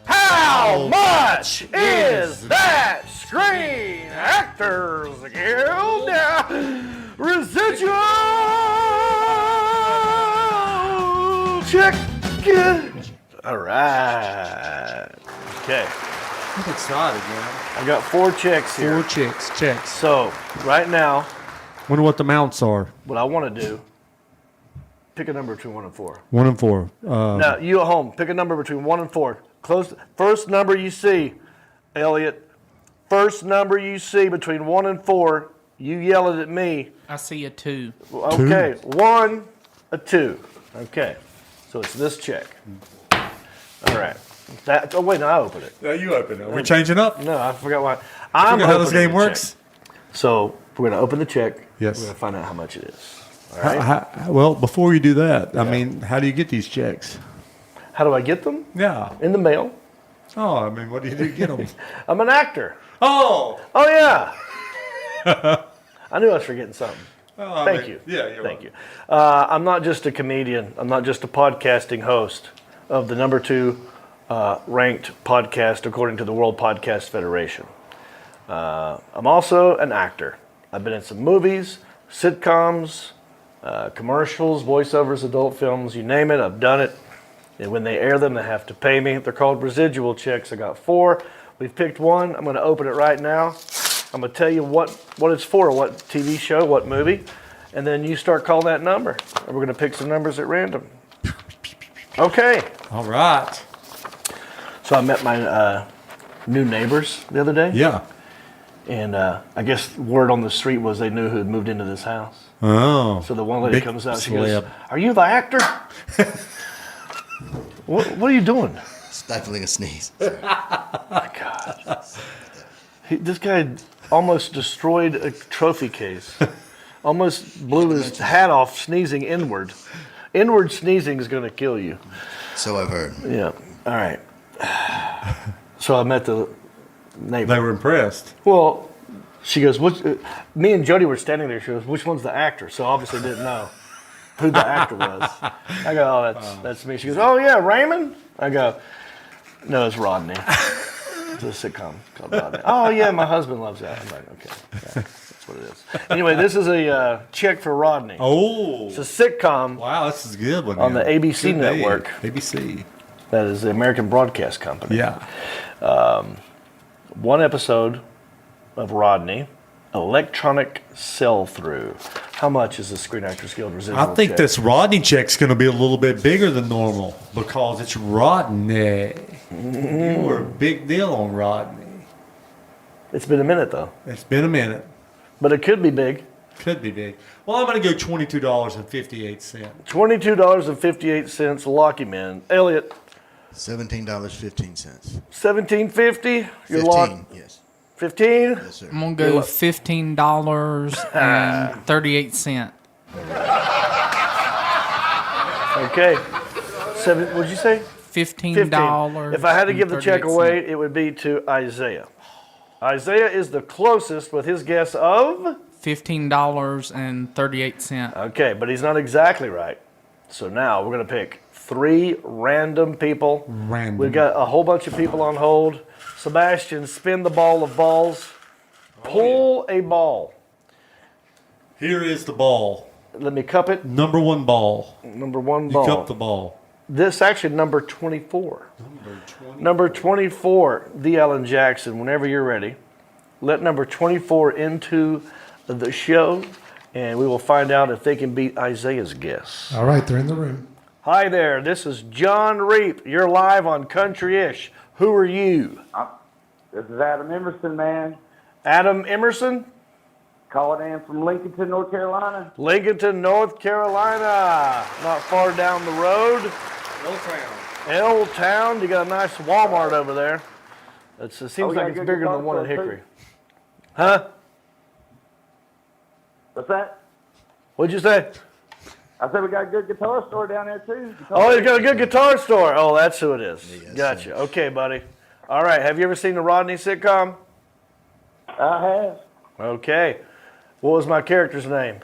How Much Is That Screen Actors Guild Residual Check? All right. Okay. I'm excited, man. I got 4 checks here. 4 checks. So, right now, Wonder what the mounts are. what I want to do, pick a number between 1 and 4. 1 and 4. Now, you at home, pick a number between 1 and 4. First number you see, Elliot. First number you see between 1 and 4, you yell it at me. I see a 2. Okay, 1, a 2. Okay, so it's this check. All right. Oh, wait, no, I open it. Yeah, you open it. Are we changing up? No, I forgot why. I forgot how this opening game the works? check. So we're going to open the check. Yes. We're going to find out how much it is. All right. Well, before you do that, I mean, how do you get these checks? How do I get them? Yeah. In the mail. Oh, I mean, what do you do to get them? I'm an actor. Oh, yeah. I knew I was forgetting something. Thank you. Yeah, you're Thank you. I'm not just a comedian. I'm not just a podcasting host of the number 2 ranked podcast according to the World Podcast Federation. I'm also an actor. I've been in some movies, sitcoms, commercials, voiceovers, adult films, you name it, I've done it. And when they air them, they have to pay me. They're called residual checks. I got 4. We've picked one. I'm going to open it right now. I'm going to tell you what it's for, what TV show, what movie, and then you start calling that number. And we're going to pick some numbers at random. Okay. All right. So I met my new neighbors the other day. Yeah. And I guess word on the street was they knew who had moved into this house. Oh. So the one lady Big comes out, she slip. goes, "Are you the actor?" What are you doing? Stifling a sneeze. My God. This guy almost destroyed a trophy case. Almost blew his hat off sneezing inward. Inward sneezing is going to kill you. So I've heard. Yeah. All right. So I met the neighbor. They were impressed. Well, she goes, me and Jody were standing there. She goes, "Which one's the actor?" So obviously didn't know who the actor was. I go, "Oh, that's me." She goes, "Oh, yeah, Raymond?" I go, "No, it's Rodney." It's a sitcom called Rodney. "Oh, yeah, my husband loves that." I'm like, "Okay, yeah, that's what it is." Anyway, this is a check for Rodney. Oh. It's a sitcom. Wow, this is a good one. On the ABC network. ABC. That is the American Broadcast Company. Yeah. One episode of Rodney, electronic sell-through. How much is the Screen Actors Guild residual I think check? this Rodney check's going to be a little bit bigger than normal because it's Rodney. You were a big deal on Rodney. It's been a minute, though. It's been a minute. But it could be big. Could be big. Well, I'm going to go $22.58. $22.58, lock him in. Elliot. $17.15. $17.50. You're locked. Yes. 15. Yes, sir. I'm gonna go $15.38. Okay. What'd you say? $15. If I had to give the check away, it would be to Isaiah. Isaiah is the closest with his guess of $15.38. Okay, but he's not exactly right. So now we're gonna pick 3 random people. Random. We've got a whole bunch of people on hold. Sebastian, spin the ball of balls. Pull a ball. Here is the ball. Let me cup it. Number 1 ball. Number 1 You ball. cup the ball. This actually number 24. Number 24, the Alan Jackson. Whenever you're ready, let number 24 into the show, and we will find out if they can beat Isaiah's guess. All right, they're in the room. Hi there, this is John Reap. You're live on Country-ish. Who are you? This is Adam Emerson, man. Adam Emerson? Calling in from Lincolnton, North Carolina. Lincolnton, North Carolina. Not far down the road. L-Town. You got a nice Walmart over there. It seems like it's bigger than the one in Hickory. Huh? What's that? What'd you say? I said we got a good guitar store down there too. Oh, you got a good guitar store. Oh, that's who it is. Yes, gotcha. Okay, buddy. All right. Have you ever seen the Rodney sitcom? I have. Okay. What was my character's name?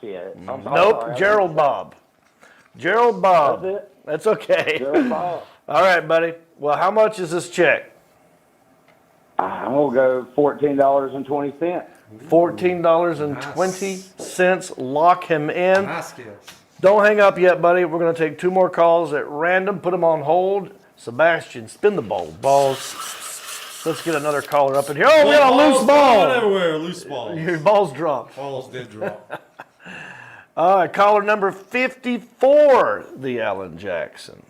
Shit. Nope. Gerald Bob. Gerald Bob. That's it. That's okay. Gerald Bob. All right, buddy. Well, how much is this check? I'm gonna go $14.20. $14.20. Lock him in. Nice skills. Don't hang up yet, buddy. We're going to take 2 more calls at random. Put them on hold. Sebastian, spin the ball. Balls. Let's get another caller up in here. Oh, we got a loose ball. Everywhere, loose balls. Your balls dropped. Balls did drop. All right, caller number 54, the Alan Jackson.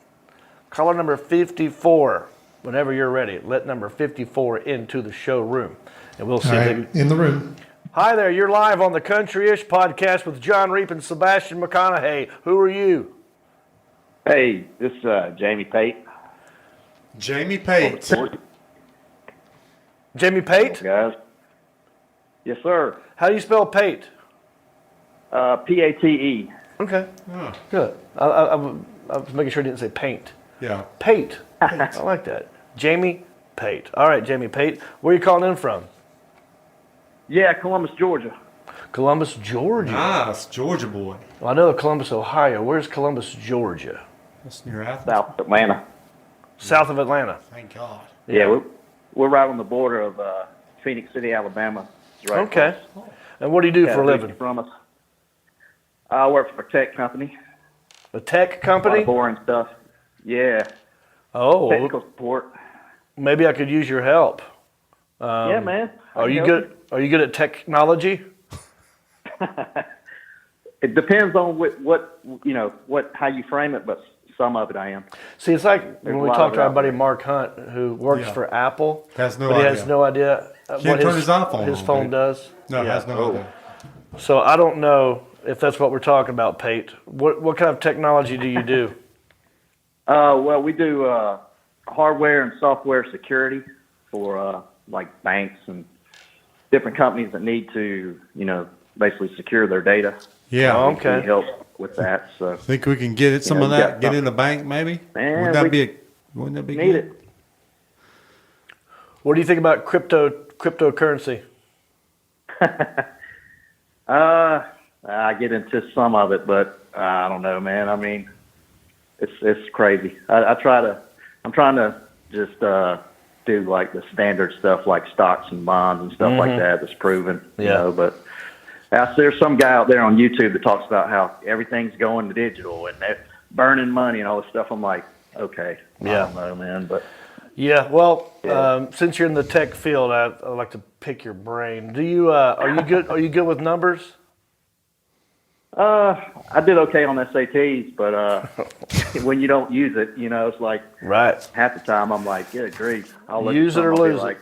Caller number 54. Whenever you're ready, let number 54 into the showroom. And we'll see. In the room. Hi there, you're live on the Country-ish podcast with John Reap and Sebastian McConaughey. Who are you? Hey, this is Jamie Pate. Jamie Pate. Jamie Pate? Guys. Yes, sir. How do you spell Pate? P-A-T-E. Okay. Oh. Good. I was making sure I didn't say paint. Yeah. Pate. I like that. Jamie Pate. All right, Jamie Pate. Where are you calling in from? Yeah, Columbus, Georgia. Columbus, Georgia. Nice, Georgia boy. Well, I know Columbus, Ohio. Where's Columbus, Georgia? That's near Athens. South Atlanta. South of Atlanta. Thank God. Yeah, we're right on the border of Phoenix City, Alabama. It's right Okay. And what do you do for a living? From us. I work for a tech company. A tech A lot company? of boring stuff. Yeah. Oh. Technical support. Maybe I could use your help. Yeah, man. Are you good? Are you good at technology? It depends on what how you frame it, but some of it I am. See, it's like when we lot talked of to our it out buddy there. Mark Hunt, who works Yeah. for Apple, Has no but he idea. has no idea Can't turn his iPhone his on, phone dude. does. No, Yeah. has no idea. So I don't know if that's what we're talking about, Pate. What kind of technology do you do? Well, we do hardware and software security for like banks and different companies that need to, basically secure their data. Yeah. Oh, We okay. help with that. So Think we can get it, some Yeah, of we that, got get some- in the bank maybe? Man, Wouldn't that we be need good? it. What do you think about cryptocurrency? I get into some of it, but I don't know, man. I mean, it's crazy. I'm trying to just do like the standard stuff, like stocks and bonds and stuff like that. That's proven, But there's some guy out there on YouTube that talks about how everything's going to digital and they're burning money and all this stuff. I'm like, okay, I don't know, man, but. Yeah, well, since you're in the tech field, I'd like to pick your brain. Do you are you good? Are you good with numbers? I did okay on SATs, but when you don't use it, it's like half the time I'm like, good grief, I'll look Use at it or something, I'll be lose like,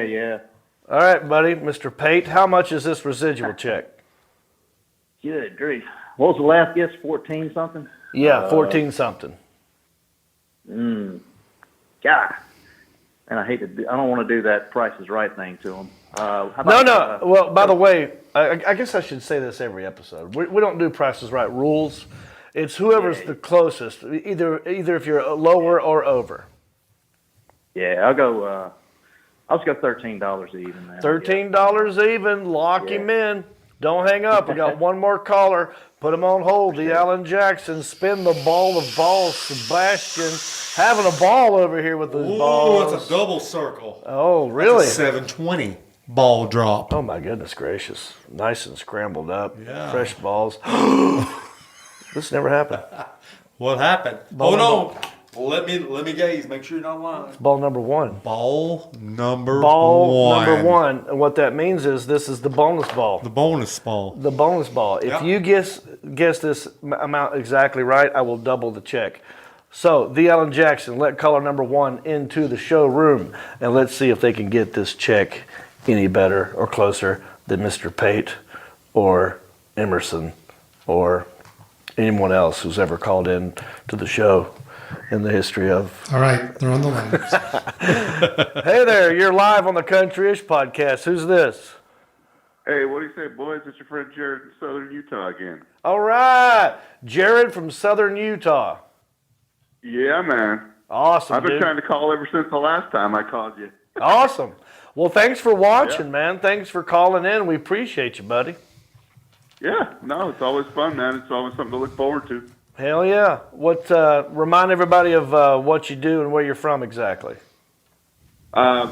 Yeah. All right, buddy, Mr. Pate. How much is this residual check? Good grief. What was the last guess? 14 something? Yeah, 14 something. God. And I don't want to do that Price is Right thing to them. No. Well, by the way, I guess I should say this every episode. We don't do Price is Right rules. It's whoever's the closest, either if you're lower or over. Yeah, I'll just go $13 even. Now, $13 even. Lock him in. Don't hang up. We got one more caller. Put him on hold. The Alan Jackson. Spin the ball of balls. Sebastian having a ball over here with those balls. It's a double circle. Oh, really? That's a 720 ball drop. Oh, my goodness gracious. Nice and scrambled up. Yeah. Fresh balls. This never happened. What happened? Ball Hold on. Let me gaze. Make sure you're not lying. Ball number one. Ball number one. And what that means is this is the bonus ball. The bonus ball. The bonus ball. If you guess this amount exactly right, I will double the check. So, the Alan Jackson, let caller number one into the showroom, and let's see if they can get this check any better or closer than Mr. Pate or Emerson or anyone else who's ever called in to the show in the history of. All right, they're on the line. Hey there, you're live on the Country-ish podcast. Who's this? Hey, what do you say, boys? It's your friend Jared in Southern Utah again. All right, Jared from Southern Utah. Yeah, man. Awesome, I've been dude. trying to call ever since the last time I called you. Awesome. Well, thanks for watching, man. Thanks for calling in. We appreciate you, buddy. Yeah, no, it's always fun, man. It's always something to look forward to. Hell yeah. What? Remind everybody of what you do and where you're from exactly. I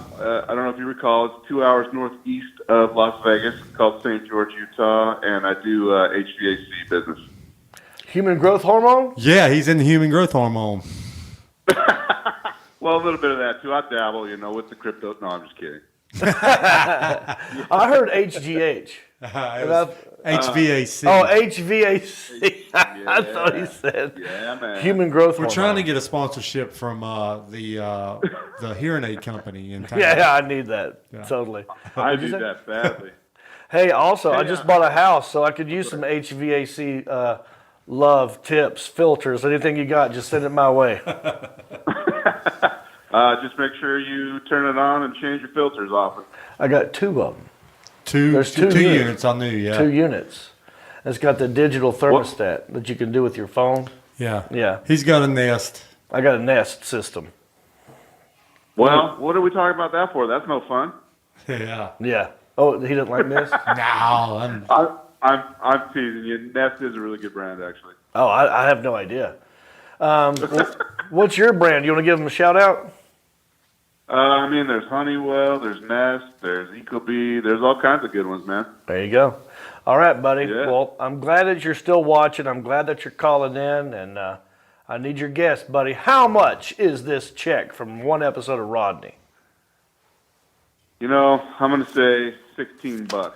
don't know if you recall, it's 2 hours northeast of Las Vegas. It's called St. George, Utah, and I do HVAC business. Human growth hormone? Yeah, he's in the human growth hormone. Well, a little bit of that, too. I dabble, with the crypto. No, I'm just kidding. I heard HGH. HVAC. Oh, HVAC. I thought he said human growth We're hormone. trying to get a sponsorship from the hearing aid company in town. Yeah, I need that. Totally. I need that badly. Hey, also, I just bought a house, so I could use some HVAC love, tips, filters, anything you got, just send it my way. Just make sure you turn it on and change your filters often. I got two of them. There's two units on new, yeah. 2 units. It's got the digital thermostat that you can do with your phone. Yeah. Yeah. He's got a Nest. I got a Nest system. Well, what are we talking about that for? That's no fun. Yeah. Yeah. Oh, he didn't like Nest? No. I'm teasing you. Nest is a really good brand, actually. Oh, I have no idea. What's your brand? You want to give them a shout out? There's Honeywell, there's Nest, there's Ecobee, there's all kinds of good ones, man. There you go. All right, buddy. Yeah. Well, I'm glad that you're still watching. I'm glad that you're calling in, and I need your guess, buddy. How much is this check from one episode of Rodney? I'm going to say $16.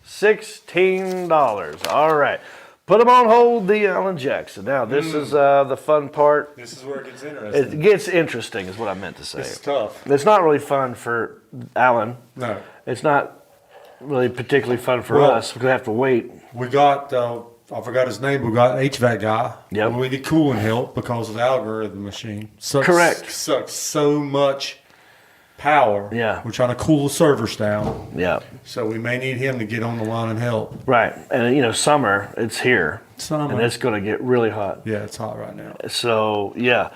$16. All right. Put them on hold, the Alan Jackson. Now, this is the fun part. This is where it gets interesting. It gets interesting is what I meant to say. It's tough. It's not really fun for Alan. No. It's not really particularly fun for us. We're going to have to wait. We got, I forgot his name, we got HVAC guy. Yep. We need cooling help because of the algorithm machine. Correct. Sucks so much power. Yeah. We're trying to cool the servers down. Yeah. So we may need him to get on the line and help. Right. And, summer, it's here. Summer. And it's going to get really hot. Yeah, it's hot right now. So, yeah.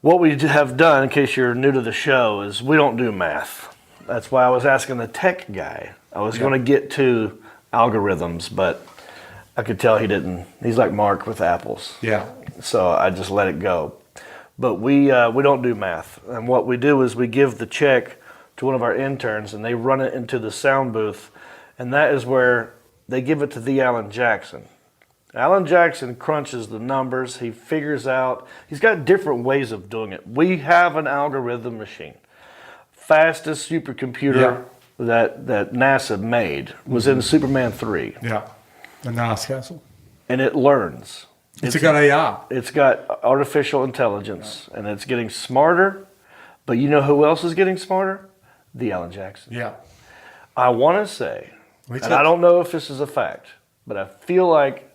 What we have done, in case you're new to the show, is we don't do math. That's why I was asking the tech guy. I was going to get to algorithms, but I could tell he didn't. He's like Mark with apples. Yeah. So I just let it go. But we don't do math. And what we do is we give the check to one of our interns, and they run it into the sound booth. And that is where they give it to the Alan Jackson. Alan Jackson crunches the numbers. He figures out. He's got different ways of doing it. We have an algorithm machine. Fastest supercomputer that NASA made was in Superman 3. Yeah. The Nice Castle. And it learns. It's got AI. It's got artificial intelligence, and it's getting smarter. But you know who else is getting smarter? The Alan Jackson. Yeah. I want to say, and I don't know if this is a fact, but I feel like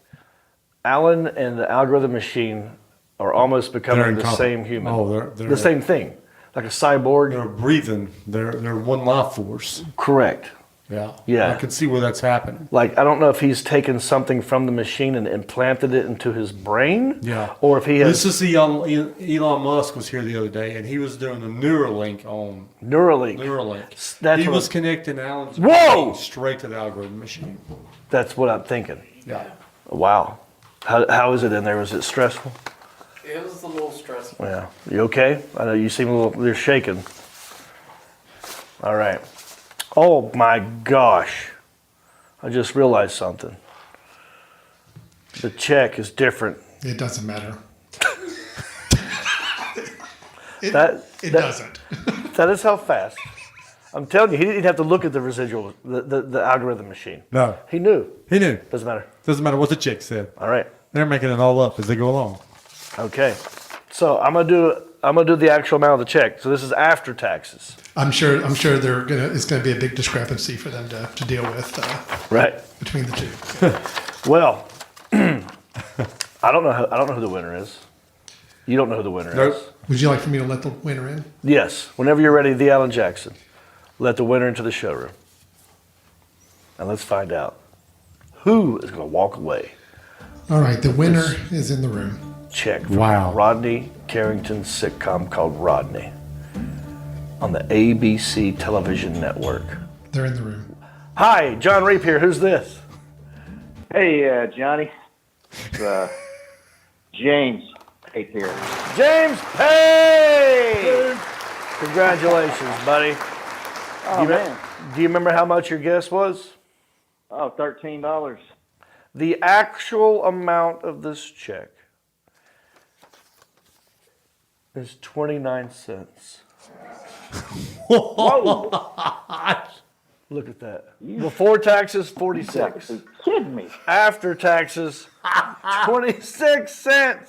Alan and the algorithm machine are almost becoming the same human. Oh, they're the same thing, like a cyborg. They're breathing. They're one life force. Correct. Yeah. Yeah. I can see where that's happening. Like, I don't know if he's taken something from the machine and implanted it into his brain. Yeah. Or if he has. This is Elon Musk was here the other day, and he was doing a Neuralink on. Neuralink. He was connecting Alan's brain straight to the algorithm machine. That's what I'm thinking. Yeah. Wow. How is it in there? Was it stressful? It was a little stressful. Yeah. You okay? I know you seem a little. You're shaking. All right. Oh my gosh. I just realized something. The check is different. It doesn't matter. It doesn't. That is how fast. I'm telling you, he didn't have to look at the residual, the algorithm machine. No. He knew. Doesn't matter. Doesn't matter what the chick said. All right. They're making it all up as they go along. Okay. So I'm going to do gonna do the actual amount of the check. So this is after taxes. I'm sure it's gonna be a big discrepancy for them to deal with. Right. Between the two. Well, I don't know who the winner is. You don't know who the winner is. Would you like for me to let the winner in? Yes. Whenever you're ready, the Alan Jackson. Let the winner into the showroom. And let's find out who is going to walk away. All right, the winner is in the room. Check from Rodney Carrington's sitcom called Rodney on the ABC television network. They're in the room. Hi, John Reap here. Who's this? Hey, Johnny. It's, James Pate here. James Pate! Congratulations, buddy. Oh, man. Do you remember how much your guess was? Oh, $13. The actual amount of this check is 29 cents. Whoa! Look at that. Before taxes, 46. You gotta be kidding me. After taxes, 26 cents.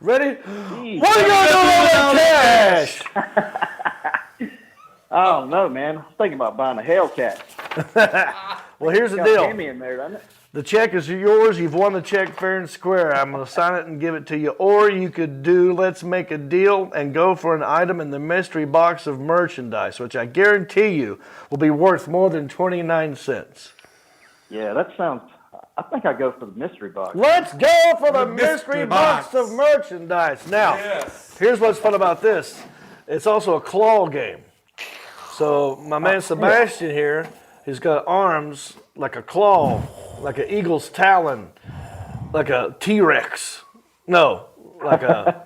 Ready? Jeez. What are you going to do with cash? I don't know, man. I was thinking about buying a Hellcat. Well, here's the Got deal. Jimmy in there, doesn't it? The check is yours. You've won the check fair and square. I'm going to sign it and give it to you. Or you could do, let's make a deal and go for an item in the mystery box of merchandise, which I guarantee you will be worth more than 29 cents. Yeah, that sounds... I think I go for the mystery box. Let's go for the mystery box of merchandise. Now, here's what's fun about this. It's also a claw game. So my man Sebastian here, he's got arms like a claw, like an eagle's talon, like a T-Rex. No, like a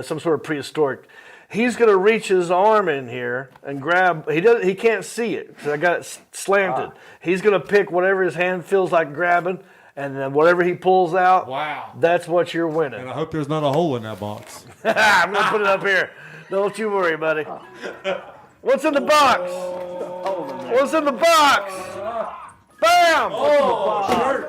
some sort of prehistoric. He's gonna reach his arm in here and grab. He can't see it because I got it slanted. He's gonna pick whatever his hand feels like grabbing, and then whatever he pulls out. Wow. That's what you're winning. And I hope there's not a hole in that box. I'm gonna put it up here. Don't you worry, buddy. What's in the box? What's in the box? Bam!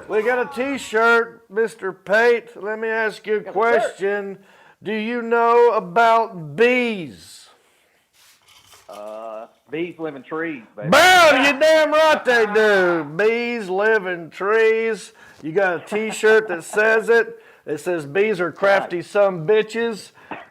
We got a T-shirt, Mr. Pate. Let me ask you a question. Do you know about bees? Bees live in trees, baby. Bam! You damn right they do. Bees live in trees. You got a T-shirt that says it. It says bees are crafty some bitches.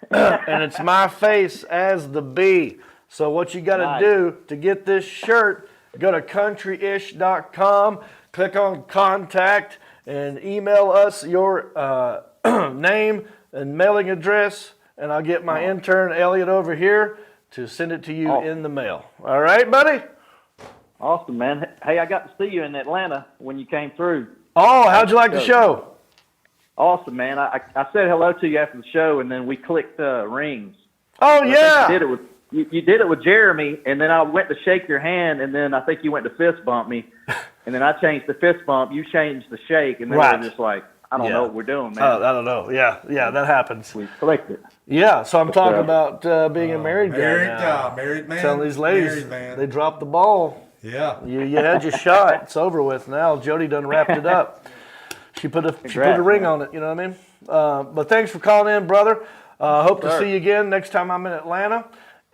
And it's my face as the bee. So what you got to do to get this shirt, go to countryish.com, click on contact, and email us your name and mailing address, and I'll get my intern, Elliot, over here to send it to you in the mail. All right, buddy? Awesome, man. Hey, I got to see you in Atlanta when you came through. Oh, how'd you like the show? Awesome, man. I said hello to you after the show, and then we clicked rings. Oh, yeah. You did it with Jeremy, and then I went to shake your hand, and then I think you went to fist bump me, and then I changed the fist bump, you changed the shake, and then we were just like, I don't know what we're doing, man. I don't know. Yeah, that happens. We clicked it. Yeah, so I'm talking about being a married guy now. Married man. Telling these ladies, they dropped the ball. Yeah. You had your shot. It's over with now. Jody done wrapped it up. She put a ring on it, you know what I mean? But thanks for calling in, brother. Hope to see you again next time I'm in Atlanta.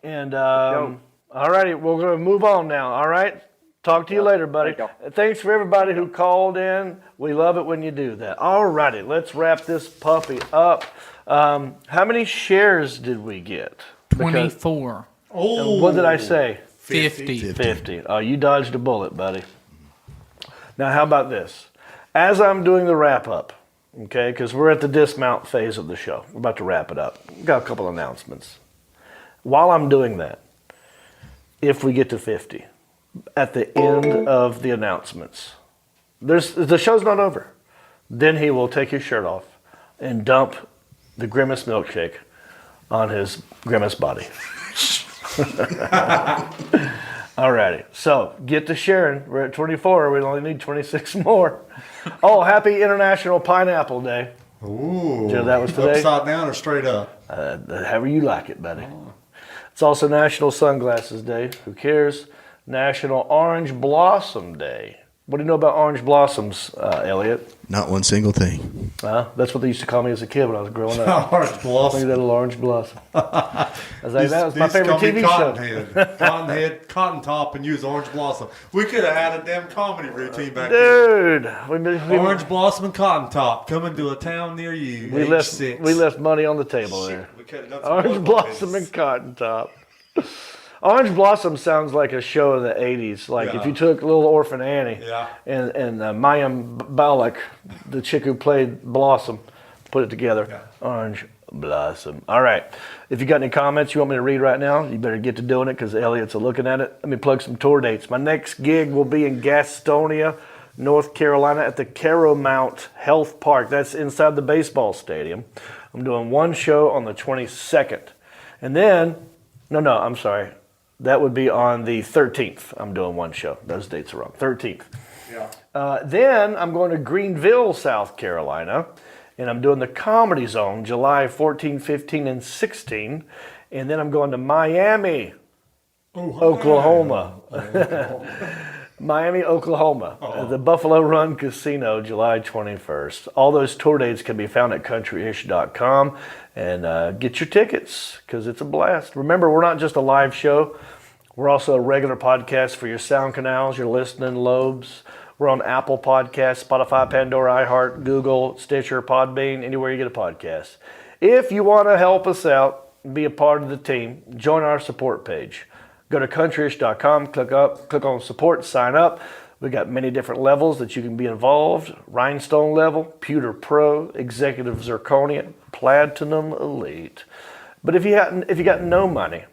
And all righty, we're going to move on now, all right? Talk to you later, buddy. Thanks for everybody who called in. We love it when you do that. All righty, let's wrap this puppy up. How many shares did we get? 24. And what did I say? 50. 50. Oh, you dodged a bullet, buddy. Now, how about this? As I'm doing the wrap-up, okay, because we're at the dismount phase of the show. We're about to wrap it up. We've got a couple announcements. While I'm doing that, if we get to 50, at the end of the announcements, the show's not over. Then he will take his shirt off and dump the Grimace milkshake on his Grimace body. Alrighty, so get to sharing. We're at 24. We only need 26 more. Oh, happy International Pineapple Day. Ooh. You know that was today? Upside down or straight up? However you like it, buddy. Oh. It's also National Sunglasses Day. Who cares? National Orange Blossom Day. What do you know about orange blossoms, Elliot? Not one single thing. That's what they used to call me as a kid when I was growing up. Orange blossom. Look at that little orange blossom. I was like, that was my favorite TV show. Cottonhead, Cotton Top, and use Orange Blossom. We could have had a damn comedy routine back then. Dude, Orange Blossom and Cotton Top coming to a town near you. We left money on the table there. Orange Blossom and Cotton Top. Orange Blossom sounds like a show in the 80s. Like if you took Little Orphan Annie and Mayim Balak, the chick who played Blossom, put it together. Yeah. Orange Blossom. All right. If you got any comments you want me to read right now, you better get to doing it because Elliot's looking at it. Let me plug some tour dates. My next gig will be in Gastonia, North Carolina at the Caramount Health Park. That's inside the baseball stadium. I'm doing one show on the 22nd. And then, I'm sorry. That would be on the 13th. I'm doing one show. Those dates are wrong. 13th. Yeah. Then I'm going to Greenville, South Carolina, and I'm doing the Comedy Zone July 14, 15, and 16. And then I'm going to Miami, Oklahoma. Miami, Oklahoma. The Buffalo Run Casino, July 21st. All those tour dates can be found at countryish.com. And get your tickets because it's a blast. Remember, we're not just a live show. We're also a regular podcast for your sound canals, your listening lobes. We're on Apple Podcasts, Spotify, Pandora, iHeart, Google, Stitcher, Podbean, anywhere you get a podcast. If you want to help us out, be a part of the team, join our support page. Go to countryish.com, click on support, sign up. We got many different levels that you can be involved. Rhinestone level, Pewter Pro, Executive Zirconian, Platinum Elite. But if you got no money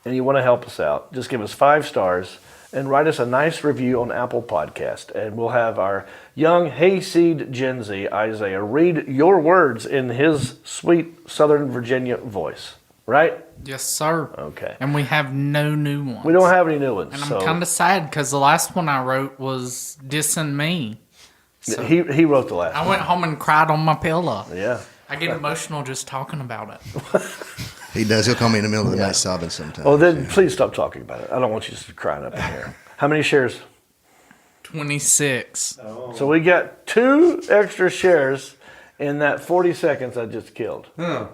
and you want to help us out, just give us 5 stars and write us a nice review on Apple Podcast. And we'll have our young hayseed Gen Z, Isaiah, read your words in his sweet Southern Virginia voice. Right? Yes, sir. Okay. And we have no new ones. We don't have any new ones. And I'm kind of sad because the last one I wrote was dissing me. So he wrote the last one. I went home and cried on my pillow. Yeah. I get emotional just talking about it. He does. He'll call me in the middle of the night sobbing sometimes. Oh, then please stop talking about it. I don't want you just crying up in here. How many shares? 26. Oh. So we got 2 extra shares in that 40 seconds I just killed. Huh.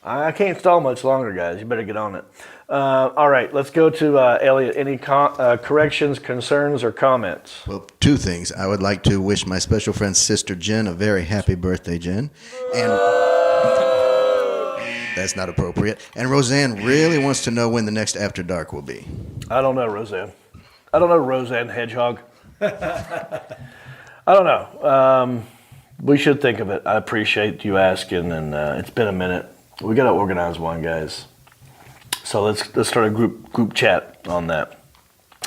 I can't stall much longer, guys. You better get on it. All right, let's go to Elliot. Any corrections, concerns, or comments? Well, 2 things. I would like to wish my special friend, Sister Jen, a very happy birthday, Jen. And that's not appropriate. And Roseanne really wants to know when the next After Dark will be. I don't know, Roseanne. I don't know, Roseanne Hedgehog. I don't know. We should think of it. I appreciate you asking, and it's been a minute. We got to organize one, guys. So let's start a group chat on that,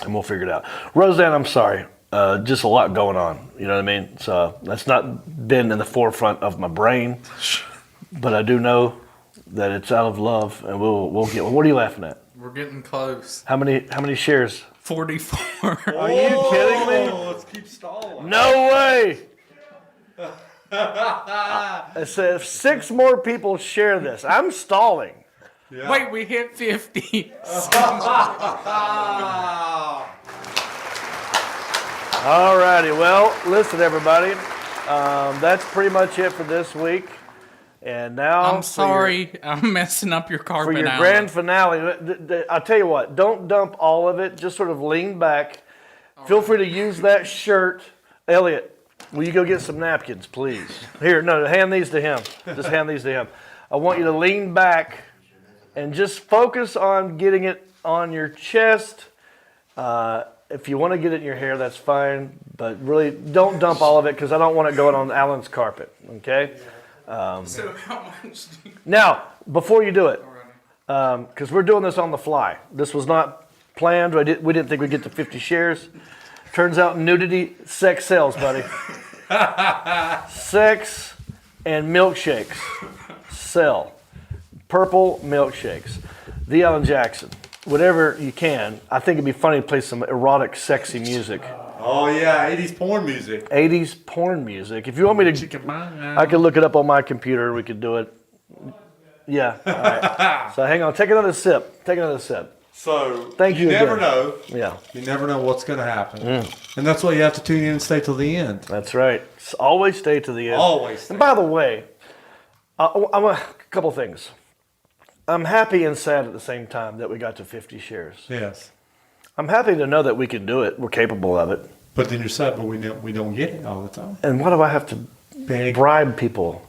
and we'll figure it out. Roseanne, I'm sorry. Just a lot going on. You know what I mean? So that's not been in the forefront of my brain, but I do know that it's out of love, and we'll get. What are you laughing at? We're getting close. How many shares? 44. Are you kidding me? Let's keep stalling. No way. It says if 6 more people share this. I'm stalling. Yeah. Wait, we hit 50. All righty. Well, listen, everybody. That's pretty much it for this week. And now I'm sorry, I'm messing up your carpet. For your grand finale, I'll tell you what. Don't dump all of it. Just sort of lean back. Feel free to use that shirt, Elliot. Will you go get some napkins, please? Here, no, hand these to him. Just hand these to him. I want you to lean back and just focus on getting it on your chest. If you want to get it in your hair, that's fine. But really, don't dump all of it because I don't want it going on Alan's carpet, okay? So how much do you... Now, before you do it, because we're doing this on the fly. This was not planned. We didn't think we'd get to 50 shares. Turns out nudity, sex sells, buddy. Sex and milkshakes sell. Purple milkshakes. The Alan Jackson. Whatever you can. I think it'd be funny to play some erotic, sexy music. Oh, yeah, 80s porn music. 80s porn music. If you want me to, I could look it up on my computer. We could do it. Yeah. All right. So hang on. Take another sip. Take another sip. So Thank you never again. know. Yeah. You never know what's going to happen. And that's why you have to tune in and stay till the end. That's right. Always stay to the end. Always stay. And by the way, a couple things. I'm happy and sad at the same time that we got to 50 shares. Yes. I'm happy to know that we can do it. We're capable of it. But then you're sad, but we don't get it all the time. And why do I have to bribe people?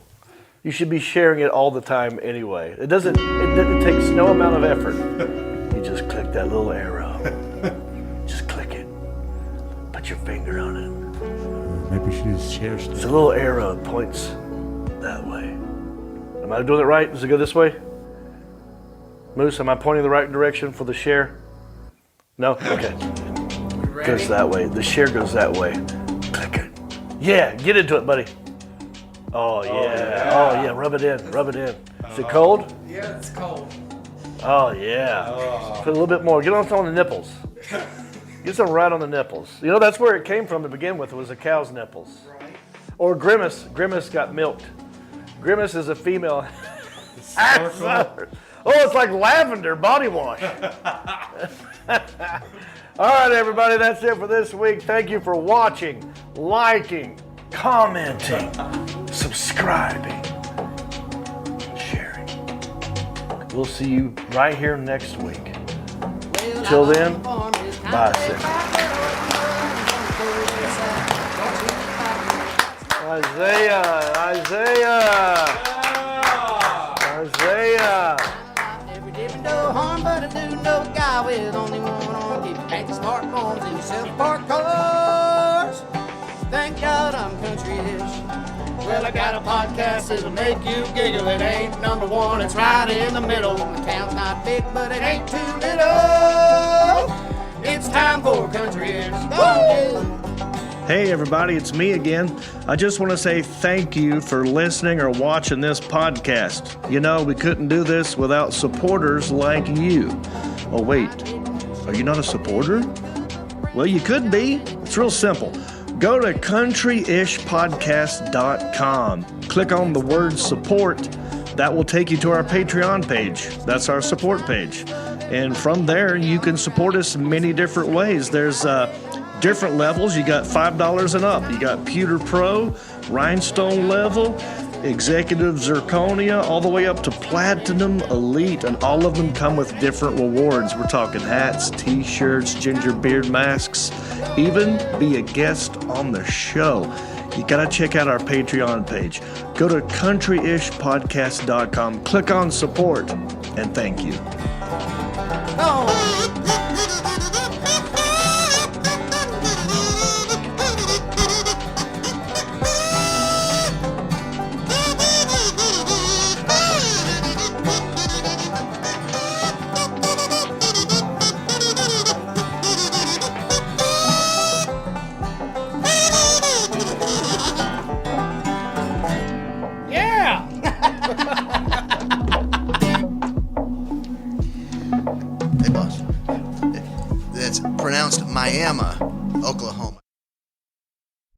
You should be sharing it all the time anyway. It takes no amount of effort. You just click that little arrow. Just click it. Put your finger on it. Maybe we should use shares. It's a little arrow that points that way. Am I doing it right? Does it go this way? Moose, am I pointing the right direction for the share? No? Okay. It goes that way. The share goes that way. Click it. Yeah, get into it, buddy. Oh, yeah. Oh, yeah. Rub it in. Rub it in. Is it cold? Yeah, it's cold. Oh, yeah. Put a little bit more. Get on the nipples. Get some right on the nipples. You know, that's where it came from to begin with. It was a cow's nipples. Right. Or Grimace. Grimace got milked. Grimace is a female. Oh, it's like lavender body wash. All right, everybody, that's it for this week. Thank you for watching, liking, commenting, subscribing, sharing. We'll see you right here next week. Till then, bye, sis. Isaiah. Every day we no harm, but I do know a guy with only one arm. Keep your fancy smartphones and your self-parked cars. Thank God I'm country-ish. Well, I got a podcast that'll make you giggle. It ain't number one, it's right in the middle. The town's not big, but it ain't too little. It's time for country-ish. Go! Hey everybody, it's me again. I just want to say thank you for listening or watching this podcast. You know, we couldn't do this without supporters like you. Oh wait, are you not a supporter? Well, you could be. It's real simple. Go to countryishpodcast.com. Click on the word support. That will take you to our Patreon page. That's our support page. And from there, you can support us in many different ways. There's different levels. You got $5 and up. You got Pewter Pro, Rhinestone level, Executive Zirconia, all the way up to Platinum Elite, and all of them come with different rewards. We're talking hats, t-shirts, ginger beard masks, even be a guest on the show. You gotta check out our Patreon page. Go to countryishpodcast.com, click on support, and thank you. Oh.